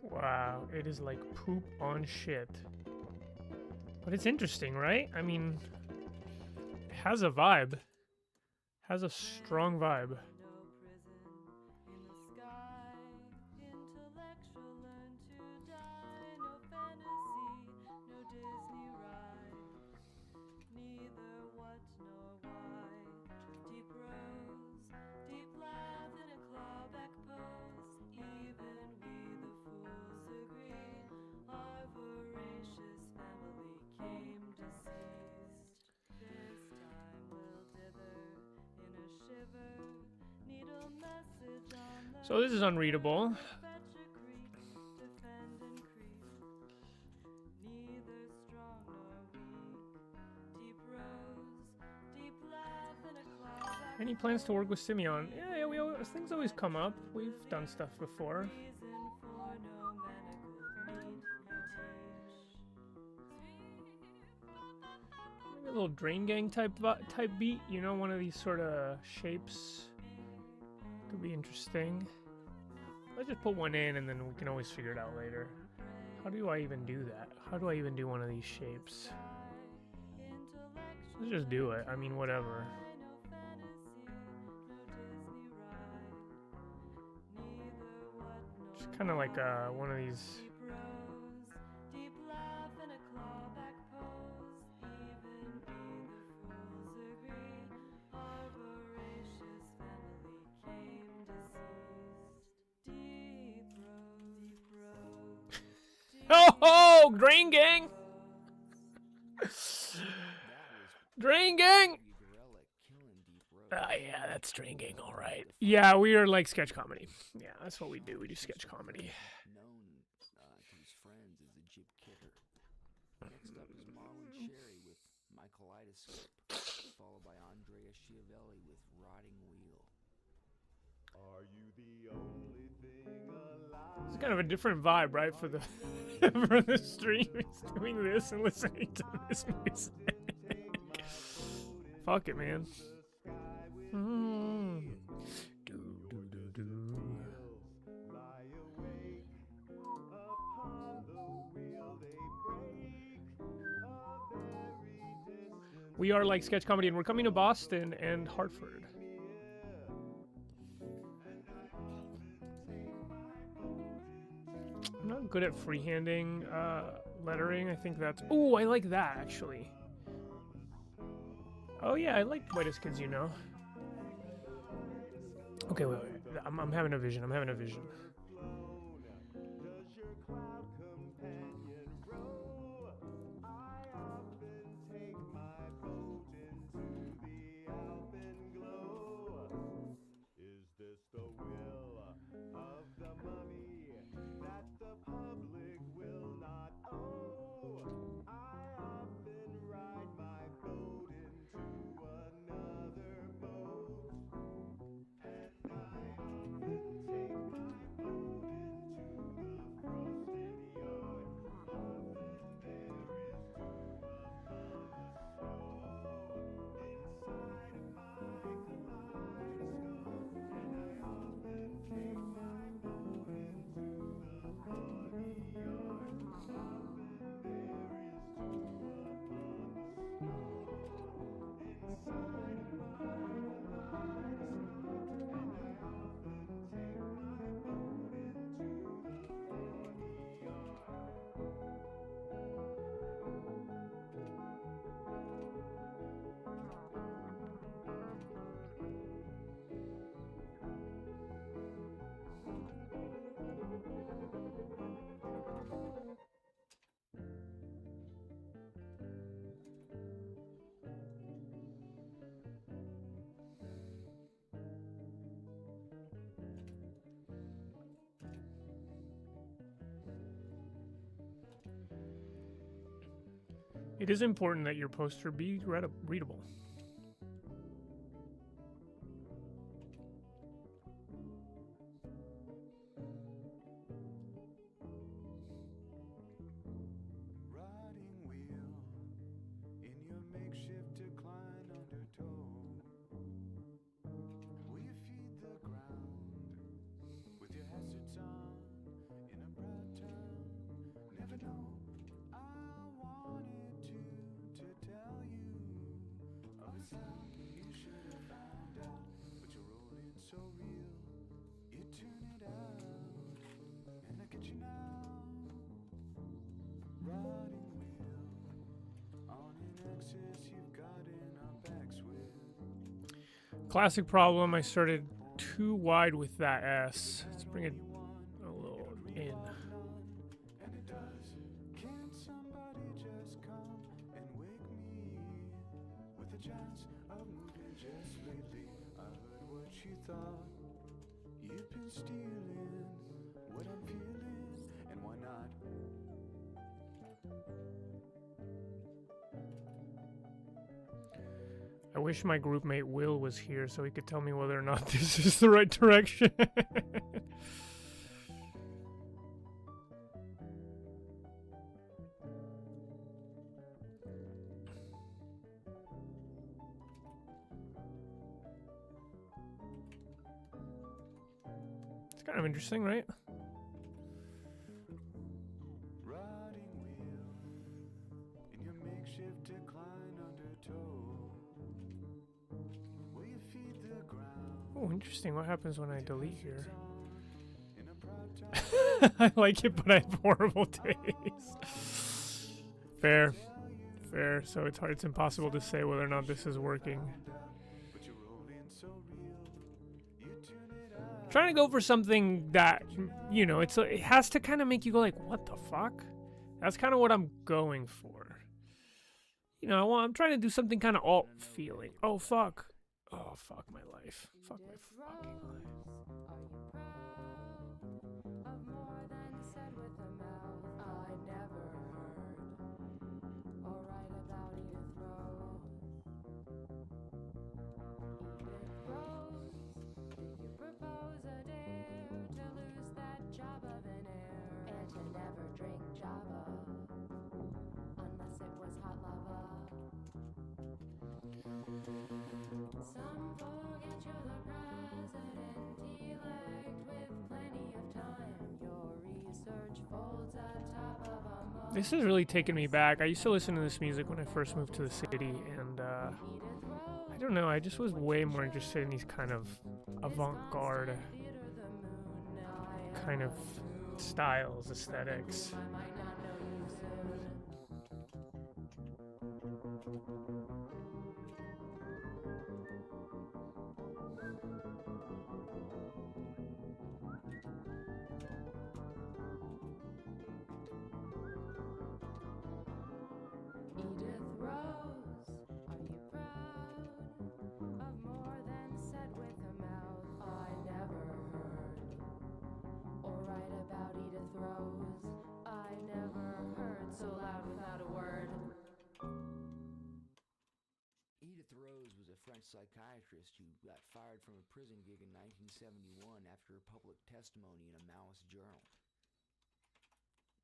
Wow, it is like poop on shit. But it's interesting, right? I mean, it has a vibe. Has a strong vibe. No prison in the sky. Intellectual learn to die. No fantasy, no Disney ride. Neither what nor why. Deep rose, deep laugh in a clawback pose. Even we the fools agree. Our voracious family came deceased. This time we'll dither in a shiver. Needle message on the So this is unreadable. fetch a creep, defend and creep. Neither strong nor weak. Deep rose, deep laugh in a clawback. Any plans to work with Simeon? Yeah, we always, things always come up. We've done stuff before. Reason for no manacled meat you teach. Maybe a little Drain Gang type beat, you know, one of these sort of shapes. Could be interesting. Let's just put one in and then we can always figure it out later. How do I even do that? How do I even do one of these shapes? Let's just do it. I mean, whatever. No fantasy, no Disney ride. Neither what Just nor kind of like one of these. deep rose, deep laugh in a clawback pose. Even we the fools agree. Our voracious family came deceased. Deep rose, deep Ho ho! Drain Gang! Drain Gang! Gorilla killing Deep Rose. Yeah, that's Drain Gang, all right. Yeah, we are like sketch comedy. Yeah, that's what we do. We do sketch comedy. Known to his friends as the Jib Kicker. Next up is Marlon Sherry with My Kaleidoscope, followed by Andrea Schiavelli with Rotting Wheel. Are you the only thing alive? It's kind of a different vibe, right? For the for the stream, it's doing this and listening to this music. Fuck it, man. Mm. Do, do, do, do. Lie awake upon the wheel they break. A very distant We are like sketch comedy, and we're coming to Boston and Hartford. I'm not good at freehanding lettering. I think that's. Oh, I like that actually. Oh yeah, I like White as Kids, you know. Okay, wait. I'm having a vision. I'm having a vision. Does your cloud companion row? I often take my boat into the alpenglow. Is this the will of the mummy that the public will not owe? I often ride my boat into another boat, and I often take my boat It is important that your poster be readable. Riding wheel in your makeshift decline undertow. Will you feed the ground with your hazards on in a proud town? Never know. I wanted to tell you of a sound you should have found out, but you rolled in so real. You turn it out, and I get you now. Riding wheel on an axis you've got in our backs with. Classic problem. I started too wide with that S. Let's bring it a little in. And it does. Can somebody just come and wake me with a chance of moving just lately? I heard what you thought. You've been stealing what I'm feeling, and why not? I wish my group mate Will was here so he could tell me whether or not this is the right direction. It's kind of interesting, right? Riding wheel in your makeshift decline undertow. Will you feed the ground? Oh, interesting. What happens when I delete here? In a proud town. I like it, but I have horrible taste. Fair. Fair. So it's impossible to say whether or not this is working. But you roll in so real. You turn it out. Trying to go for something that, you know, it has to kind of make you go like, what the fuck? That's kind of what I'm going for. You know, I'm trying to do something kind of alt feeling. Oh, fuck. Oh, fuck my life. Fuck my fucking life. Are you proud of more than said with the mouth? I never heard or write about Edith Rose. Edith Rose, did you propose a dare to lose that job of an heir and to never drink Java unless it was hot lava? Some forget you're the president-elect with plenty of time. Your research folds atop of a mug. This is really taking me back. I used to listen to this music when I first moved to the city, and Edith Rose, I don't know. I just was way more interested in these kind of avant-garde theater the moon. I am kind of styles, aesthetics. I might not know you soon. Edith Rose, are you proud of more than said with a mouth? I never heard or write about Edith Rose. I never heard so loud without a word. Edith Rose was a French psychiatrist who got fired from a prison gig in 1971 after her public testimony in a Maoist journal.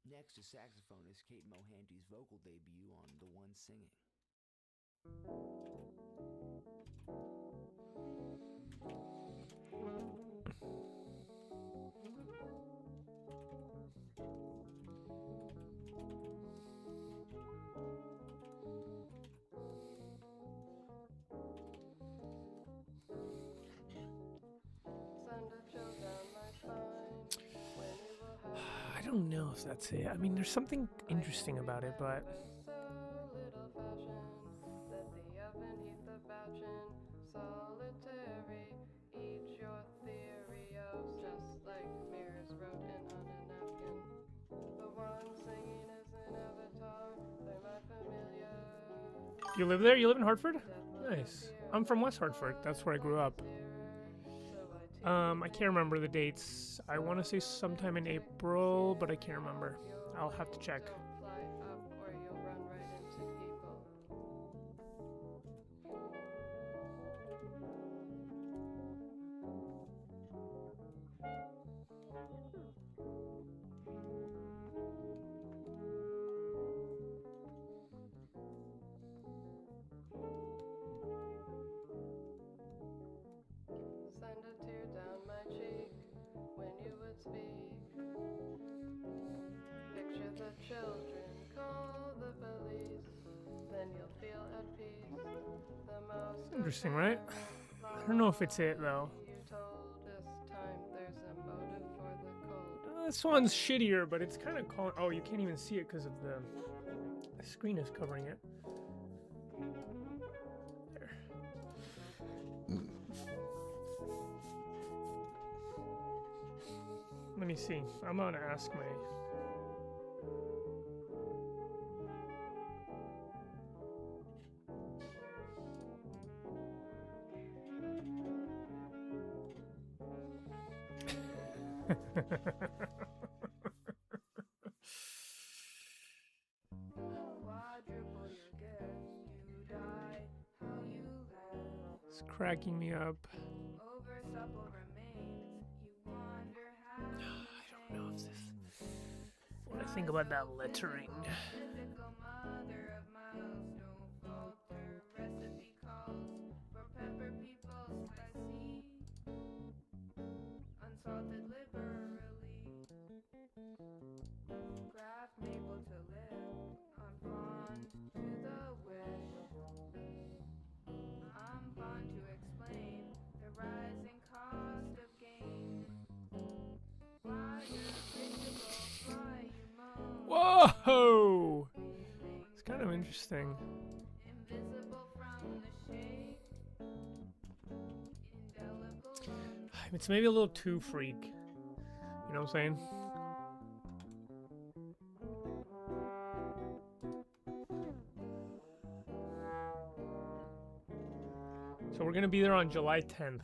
Next is saxophonist Kate Mohanty's vocal debut on The One Singing. I don't know if that's it. I mean, there's something interesting about it, but So little fashion that the oven heat the batchin solitary. Eat your theory-os just like mirrors wrote in on a napkin. The one singing is an avatar. They're my familiar. you live there? You live in Hartford? Nice. I'm from West Hartford. That's where I grew up. I can't remember the dates. I want to say sometime in April, but I can't remember. I'll have to check. Fly up or you'll run right into people. Interesting, right? I don't know if it's it though. This one's shittier, but it's kind of calling. Oh, you can't even see it because of the screen is covering it. There. Let me see. I'm gonna ask my. It's cracking me up. I don't know if this. What I think about that lettering. Whoa! It's kind of interesting. It's maybe a little too freak. You know what I'm saying? So we're gonna be there on July 10th.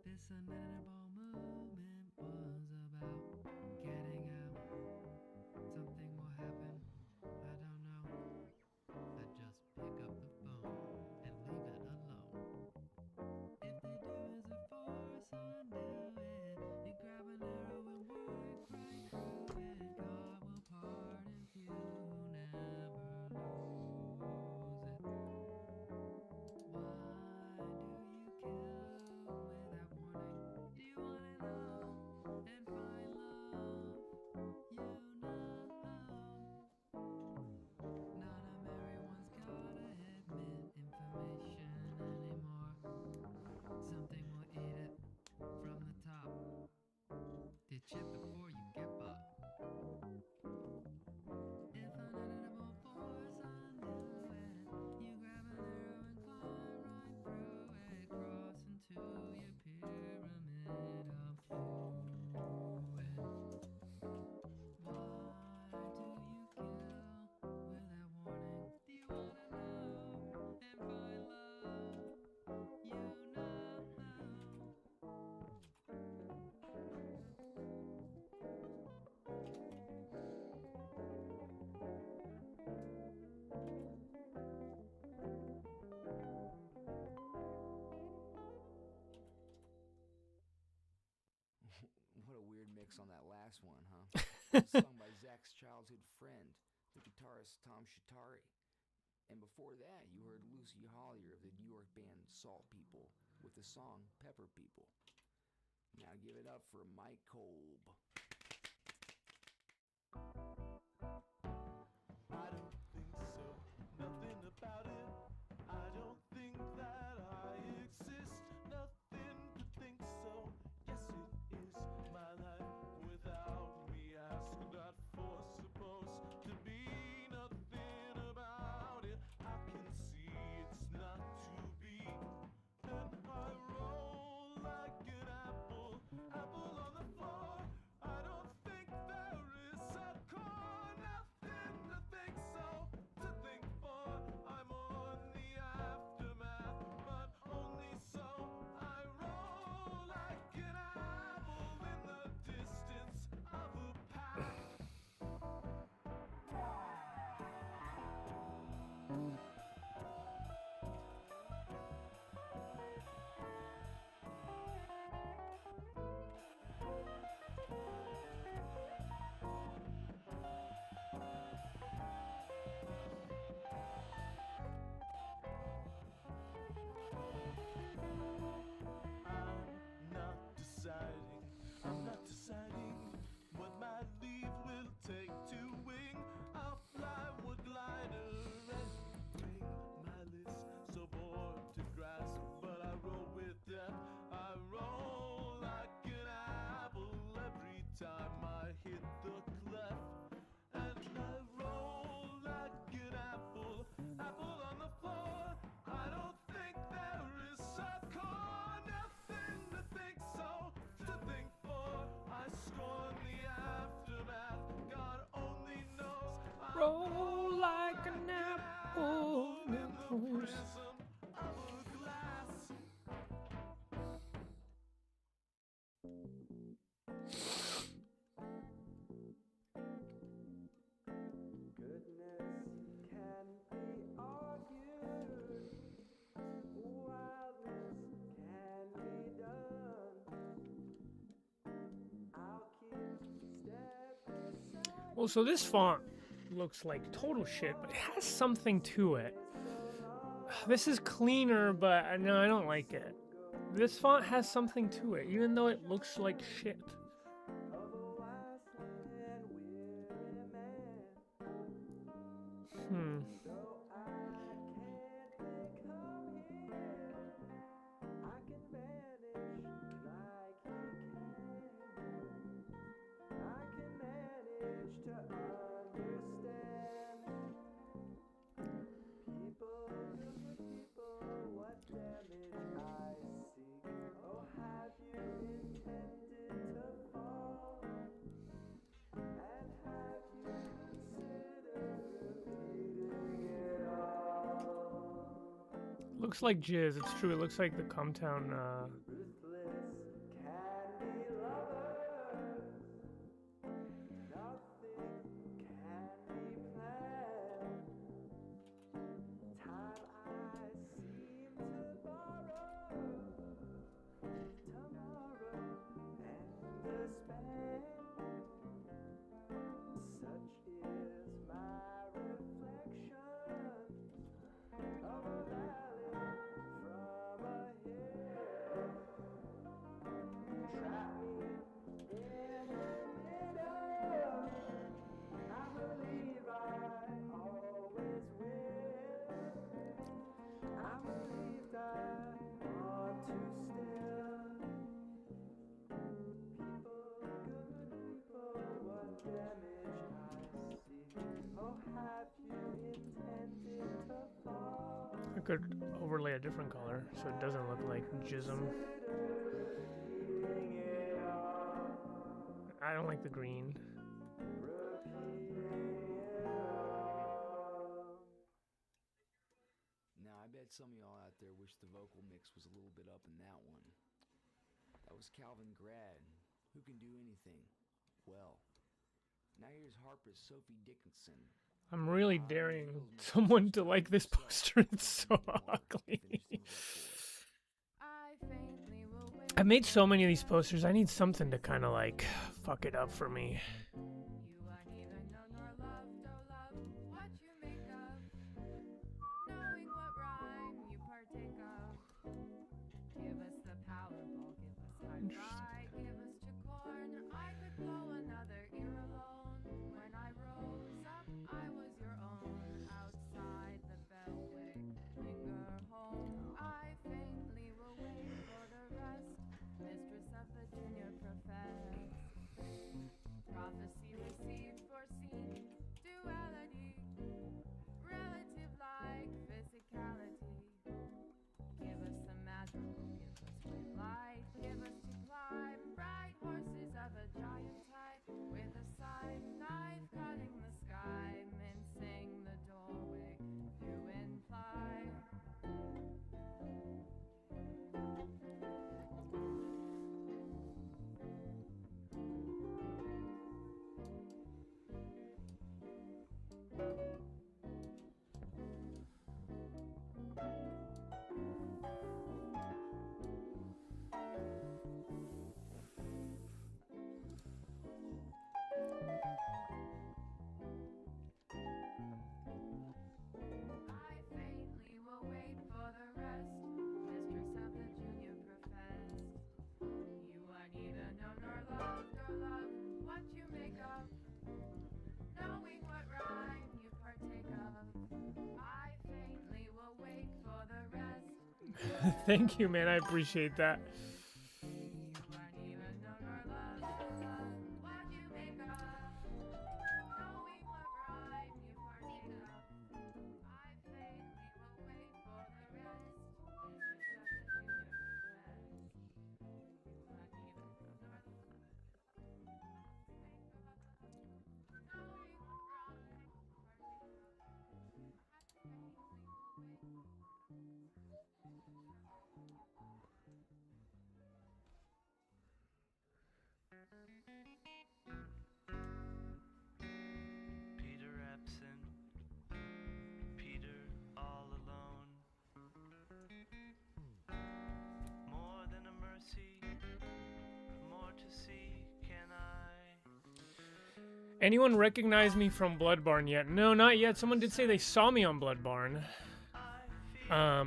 This unedible movement was about getting out. Something will happen, I don't know. I just pick up the phone and leave it alone. If they do as they're forced undo it, you grab an arrow and work right through it. God will pardon if you never lose it. Why do you kill without warning? Do you wanna know and find love? You know. Not everyone's gotta admit information anymore. Something will eat it from the top. Ditch it before you get bought. If an unedible force undo it, you grab an arrow and climb right through it. Cross into your pyramid of fluid. Why do you kill without warning? Do you wanna know and find love? You know. What a weird mix on that last one, huh? Sung by Zach's childhood friend, the guitarist Tom Shatari. And before that, you heard Lucy Hollier of the New York band Salt People with the song Pepper People. Now give it up for Mike Kolb. I don't think so, nothing about it. I don't think that I exist, nothing to think so. Yes, it is my life without me. Ask not for supposed to be nothing about it. I can see it's not to be, and I roll like an apple on the floor. I hit the cleft. And I roll like an apple, apple on the floor. I don't think there is a core, nothing to think so, to think for. I scorn the aftermath, God only knows. I'm Roll like an apple in the prism course. of a glass. Goodness can be argued, wildness can be done. I'll keep step aside. Well, so this font looks like total shit, but it has something to it. This is cleaner, but no, I don't like it. This font has something to it, even though it looks like shit. Hmm. Looks like jizz. It's true. It looks like the Cumtown. I could overlay a different color so it doesn't look like jism. I don't like the green. Now, I bet some of y'all out there wish the vocal mix was a little bit up in that one. That was Calvin Grad, who can do anything. Well, now here's harpist Sophie Dickinson. I'm really daring someone to like this poster. It's so ugly. I faintly will wait. I made so many of these posters. I need something to kind of like fuck it up for me. You are neither known nor loved, oh love, what you make of, knowing what rhyme you partake of. Give us the Powerball, give us hard rye, give us Chicorn. I could blow another ear alone. When I rose up, I was your own. Outside the beltway, linger home. I faintly will wait for the rest. Mistress of the junior profess. Prophecy received, foreseen, duality, relative like physicality. Give us some magical, give us great light, give us to climb, bright horses of a giant type, with a scythe, knife cutting the sky, mincing the doorway, you imply. I faintly will wait for the rest. Mistress of the junior professed. You are neither known nor loved or love what you make of, knowing what rhyme you partake of. I faintly will wait for the rest. Thank you, man. I appreciate that. You are neither known nor loved or love what you make of. Peter absent, Peter all alone. More than a mercy, more to see, can I? Anyone recognize me from Bloodborne yet? No, not yet. Someone did say they saw me on Bloodborne. I feel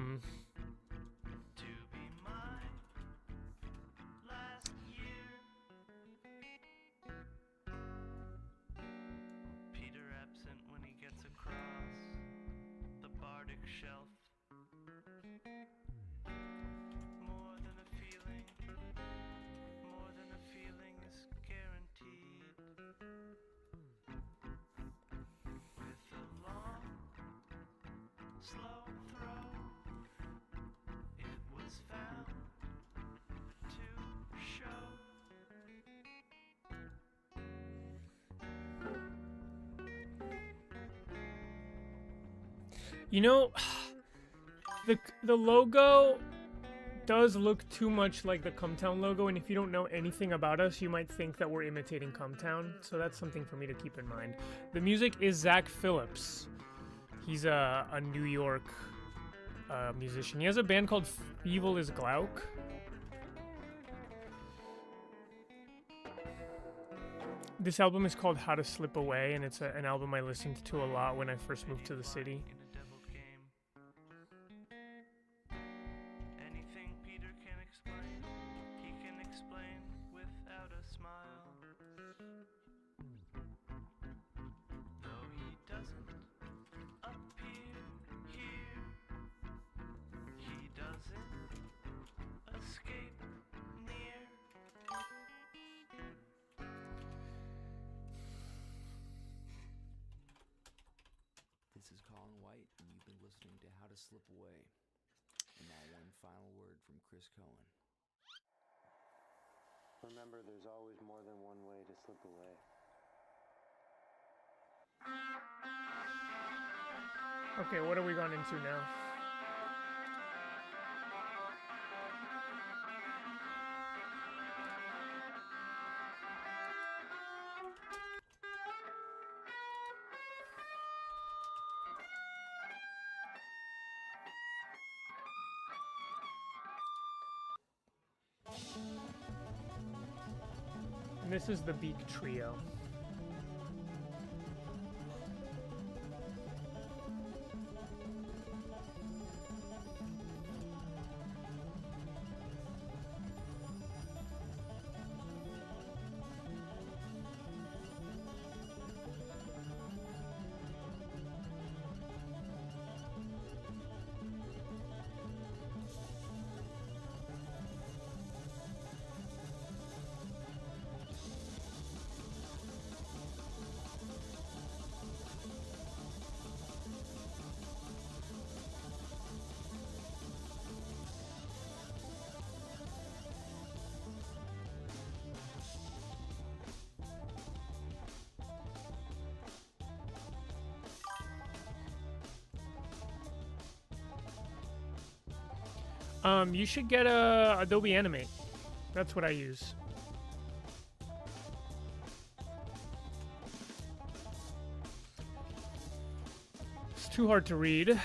to be mine last year. Peter absent when he gets across the bardic shelf. More than a feeling is guaranteed. With a long, slow throw, it was found to show. You know, the logo does look too much like the Cumtown logo, and if you don't know anything about us, you might think that we're imitating Cumtown, so that's something for me to keep in mind. The music is Zach Phillips. He's a New York musician. He has a band called Evil is Glauk. This album is called How to Slip Away, and it's an album I listened to a lot when I first moved to the city. In a devil game. Anything Peter can explain, he can explain without a smile. Though he doesn't appear here, he doesn't escape near. This is Colin White, and you've been listening to How to Slip Away. And now one final word from Chris Cohen. Remember, there's always more than one way to slip away. Okay, what are we going into now? And this is the Beak Trio. You should get Adobe Animate. That's what I use. It's too hard to read.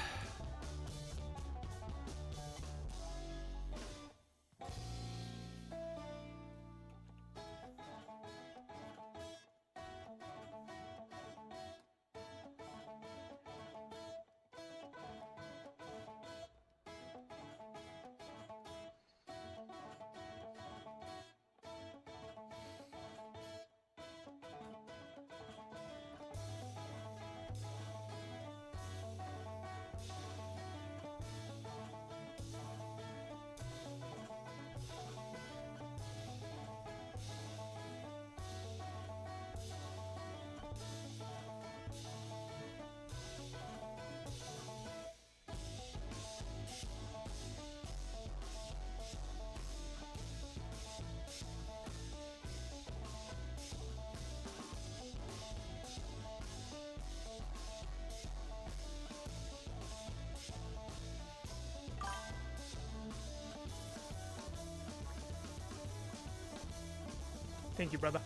Thank you, brother.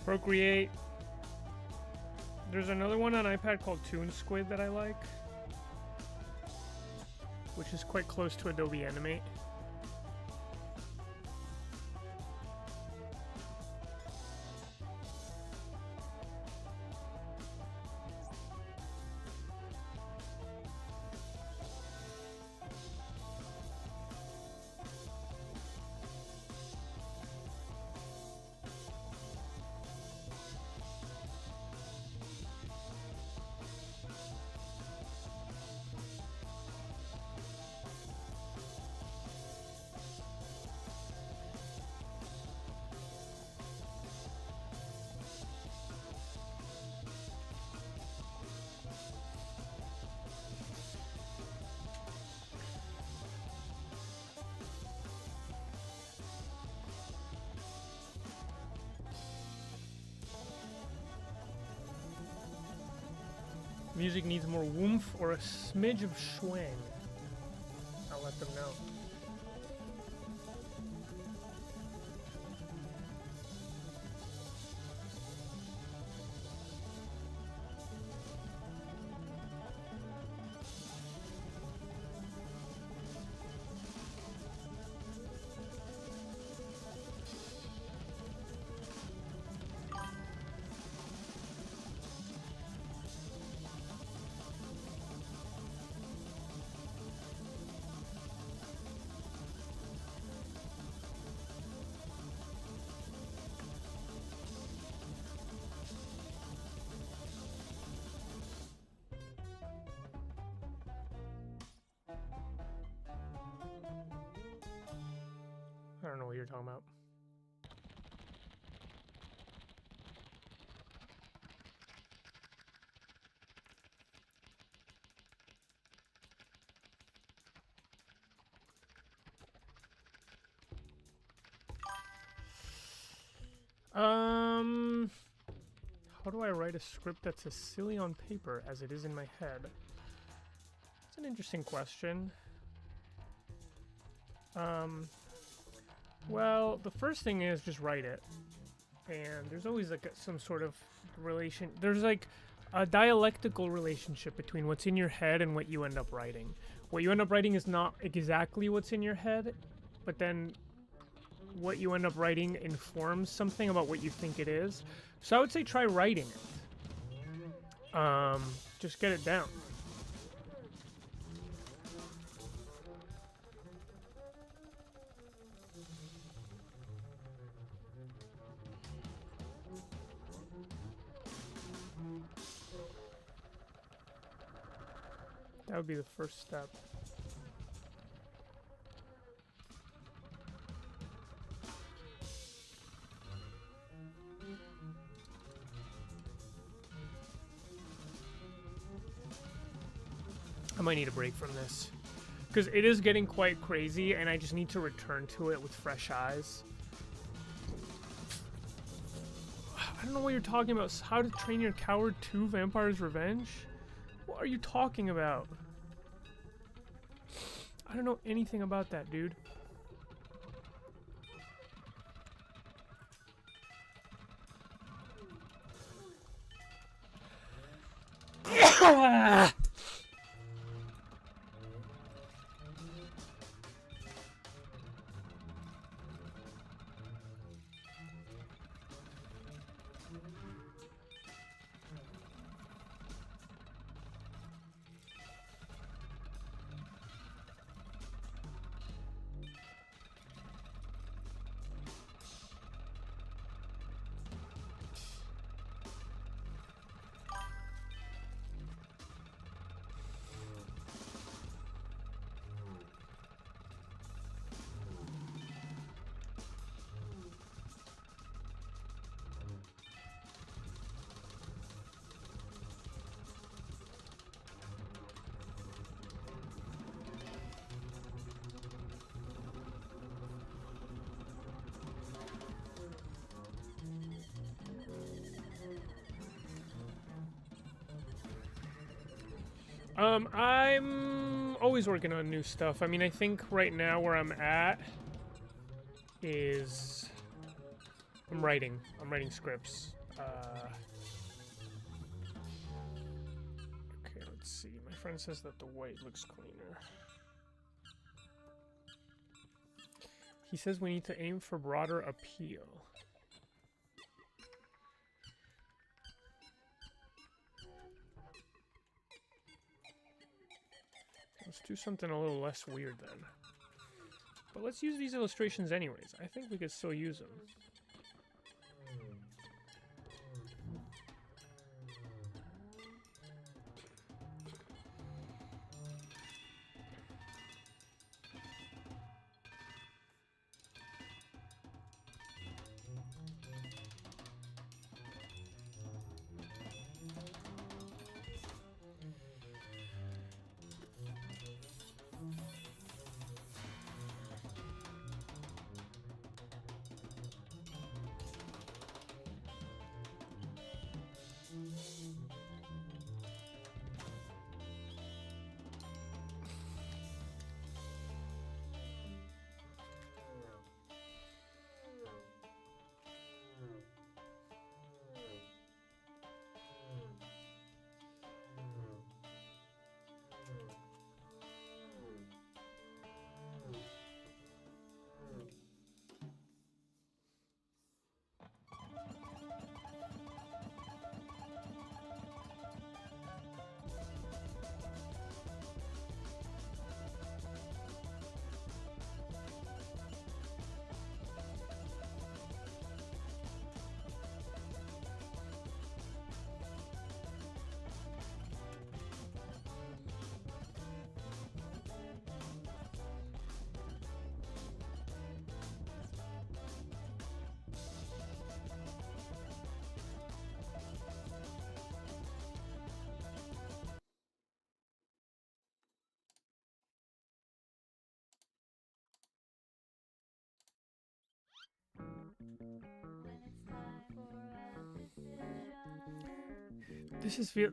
Procreate. There's another one on iPad called Toon Squid that I like, which is quite close to Adobe Animate. Music needs more woomph or a smidge of schwang. I'll let them know. I don't know what you're talking about. How do I write a script that's as silly on paper as it is in my head? It's an interesting question. Well, the first thing is just write it. And there's always like some sort of relation. There's like a dialectical relationship between what's in your head and what you end up writing. What you end up writing is not exactly what's in your head, but then what you end up writing informs something about what you think it is. So I would say try writing it. Just get it down. That would be the first step. I might need a break from this, because it is getting quite crazy and I just need to return to it with fresh eyes. I don't know what you're talking about. How to Train Your Coward 2 Vampire's Revenge? What are you talking about? I don't know anything about that, dude. I'm always working on new stuff. I mean, I think right now where I'm at is I'm writing scripts. Okay, let's see. My friend says that the white looks cleaner. He says we need to aim for broader appeal. Let's do something a little less weird then. But let's use these illustrations anyways. I think we could still use them.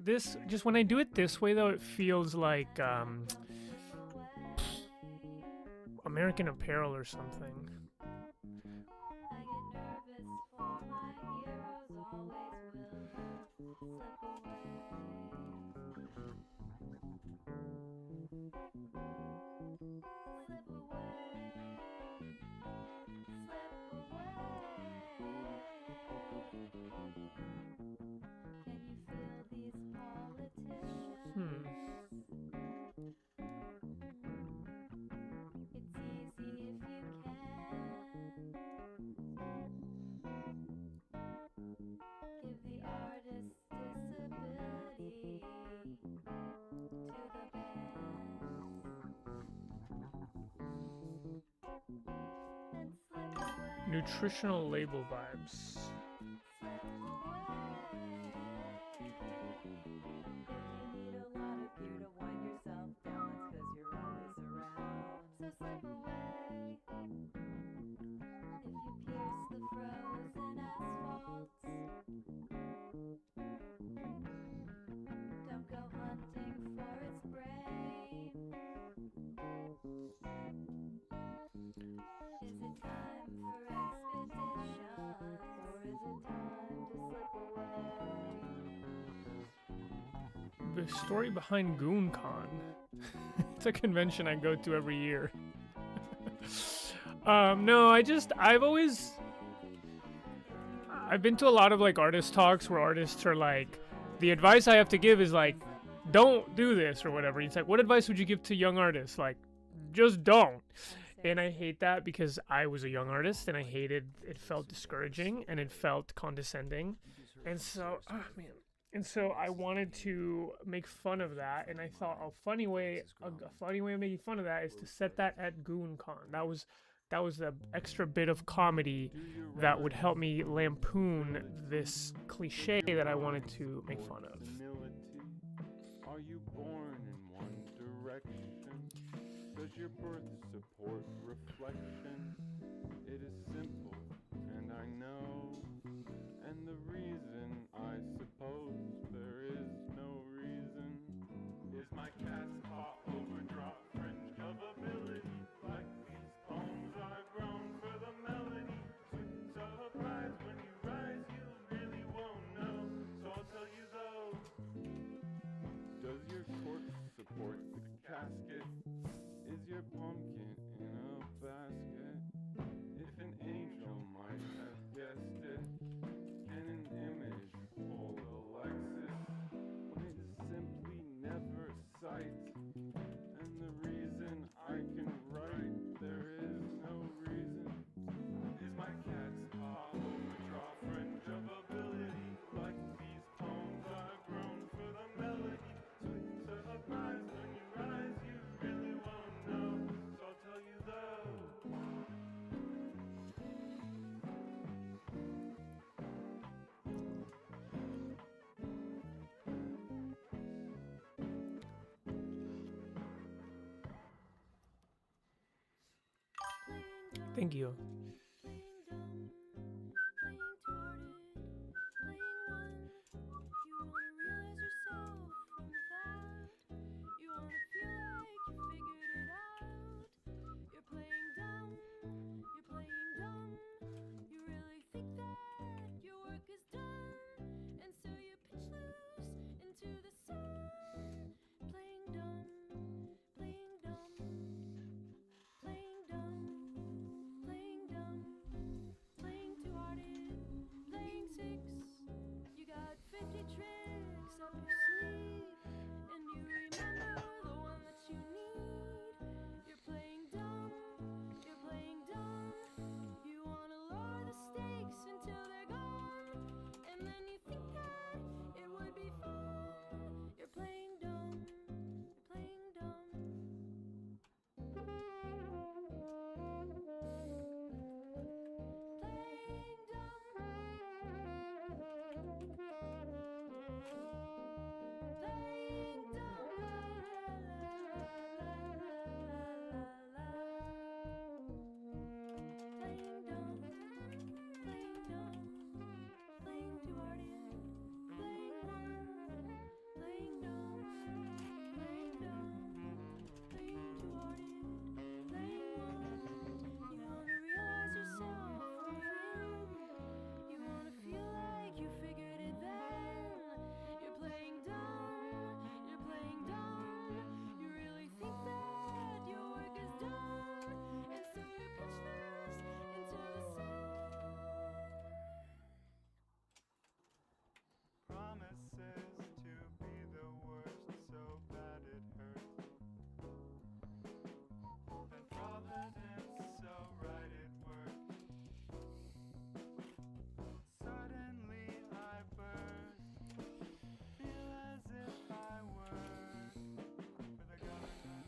This just when I do it this way though, it feels like American Apparel or something. Nutritional label vibes. The story behind GoonCon. It's a convention I go to every year. No, I've been to a lot of like artist talks where artists are like, the advice I have to give is like, don't do this or whatever. It's like, what advice would you give to young artists? Like, just don't. And I hate that because I was a young artist and I hated it. Felt discouraging and it felt condescending. And so, And so I wanted to make fun of that, and I thought a funny way of making fun of that is to set that at GoonCon. That was the extra bit of comedy that would help me lampoon this cliche that I wanted to make fun of. Are you born in one direction? Does your birth support reflection? It is simple, and I know, and the reason I suppose there is no reason is my casket? Is your pumpkin in a basket? If an angel might have guessed it, can an image hold Alexis when it simply never sights? And the reason I can write, there is no reason. Is my cat's paw overdraw fringe of ability? Like these poems are grown for the melody. Sweet surprise when you rise, you really wanna know. So I'll tell you though. Thank you. Playing dumb, playing thwarted, playing one. You wanna realize yourself from without. You wanna feel like you figured it out. You're playing dumb, you're playing dumb. You really think that your work is done, and so you pitch loose into the sun. Playing dumb, playing dumb, playing dumb. Playing dumb, playing two-hearted, playing six. You got 50 tricks up your sleeve, and you remember the one that you need. You're playing dumb, you're playing dumb. You wanna lower the stakes until they're gone, and then you think that it would be fun. You're playing dumb, you're playing dumb. Playing dumb. Playing dumb. Playing dumb. Playing two-hearted. Playing one. Playing dumb. Playing dumb. Playing two-hearted. Playing one. You wanna realize yourself from within. You wanna feel like you figured it then. You're playing dumb. You're playing dumb. You really think that your work is done, and so you pitch loose into the sun. Promises to be the worst, so bad it hurts. And Providence, so right it works. Suddenly I burst, feel as if I work for the government.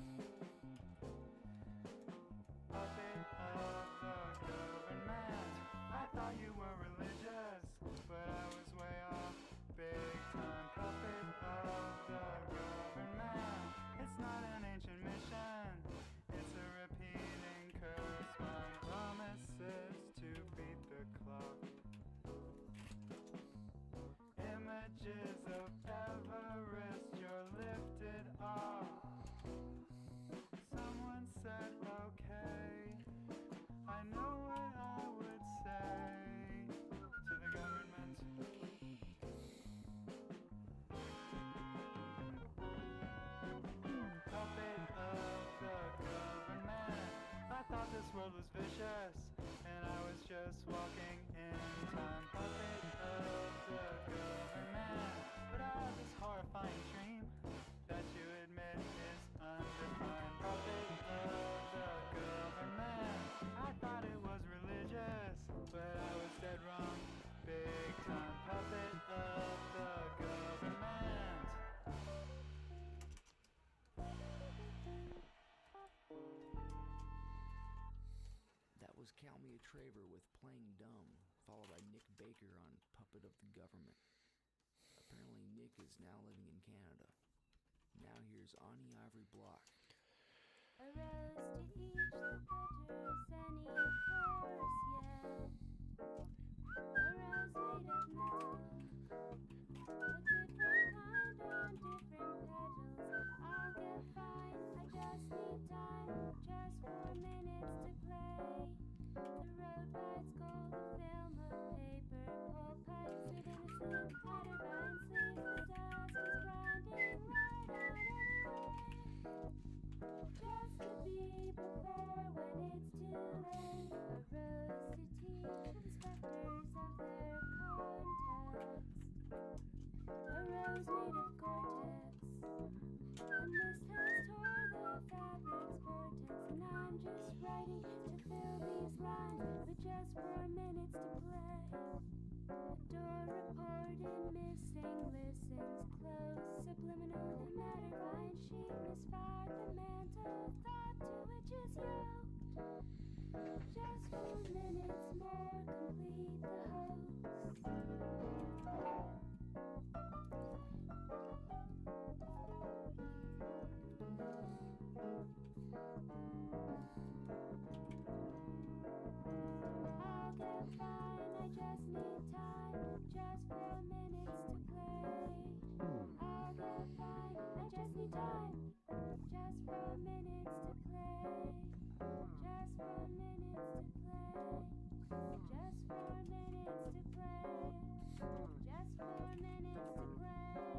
Puppet of the government. I thought you were religious, but I was way off. Big time puppet of the government. It's not an ancient mission, it's a repeating curse. My promises to beat the clock. Images of Everest, you're lifted off. Someone said, okay, I know what I would say to the government. Puppet of the government. I thought this world was vicious, and I was just walking in time. Puppet of the government. But I have this horrifying dream that you admit is undefined. Puppet of the government. I thought it was religious, but I was dead wrong. Big time puppet of the government. That was Calmia Traver with Playing Dumb, followed by Nick Baker on Puppet of the Government. Apparently Nick is now living in Canada. Now here's Ani Ivory Block. A rose to each the bitter sunny course, yeah. A rose made of metal, a different kind on different petals. I'll get fine, I just need time, just 4 minutes to play. The road lights gold, a film of paper, pole pipes within a slim pattern vine sleeves. The dust is grinding right on everywhere. minutes to play. Door reported missing, listens close. Subliminal matter, vine sheet misfired. The mantle thought to which is yoked. Just 4 minutes more, complete the host. I'll get fine, I just need time. Just 4 minutes to play. I'll get fine, I just need time. Just 4 minutes to play. Just 4 minutes to play. Just 4 minutes to play. Just 4 minutes to play.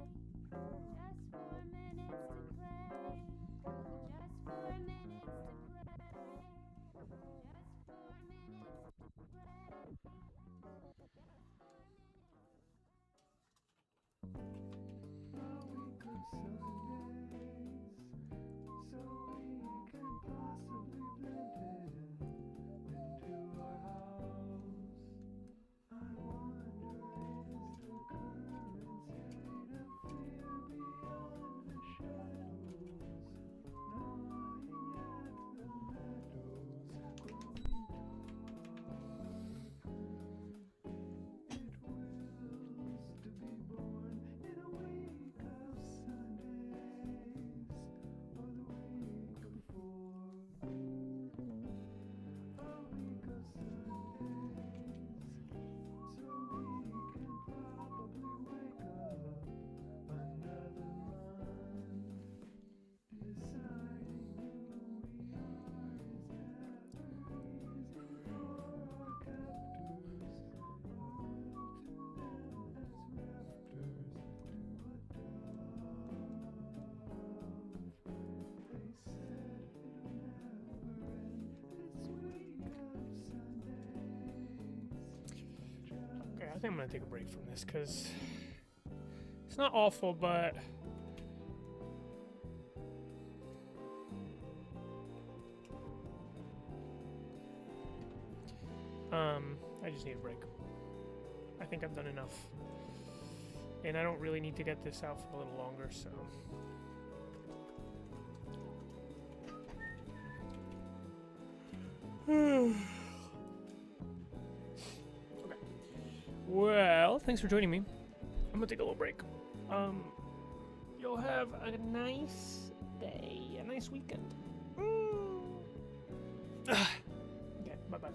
Just 4 minutes to play. Just 4 minutes to play. Just 4 minutes to play. So we can possibly blend into our house. I wonder, is the currency to fear beyond the shadows, gnawing at the meadows, growing dark. It wills to be born in a week of Sundays, or the week before. A week of Sundays, so we can probably wake up another month. Deciding who we are is never easy for our captors, who will to them as raptors to a dove. They said it'll never end this week of Sundays. Okay, I think I'm gonna take a break from this because it's not awful, but I just need a break. I think I've done enough, and I don't really need to get this out for a little longer. So. Okay. Well, thanks for joining me. I'm gonna take a little break. You'll have a nice day, a nice weekend. Okay, bye bye.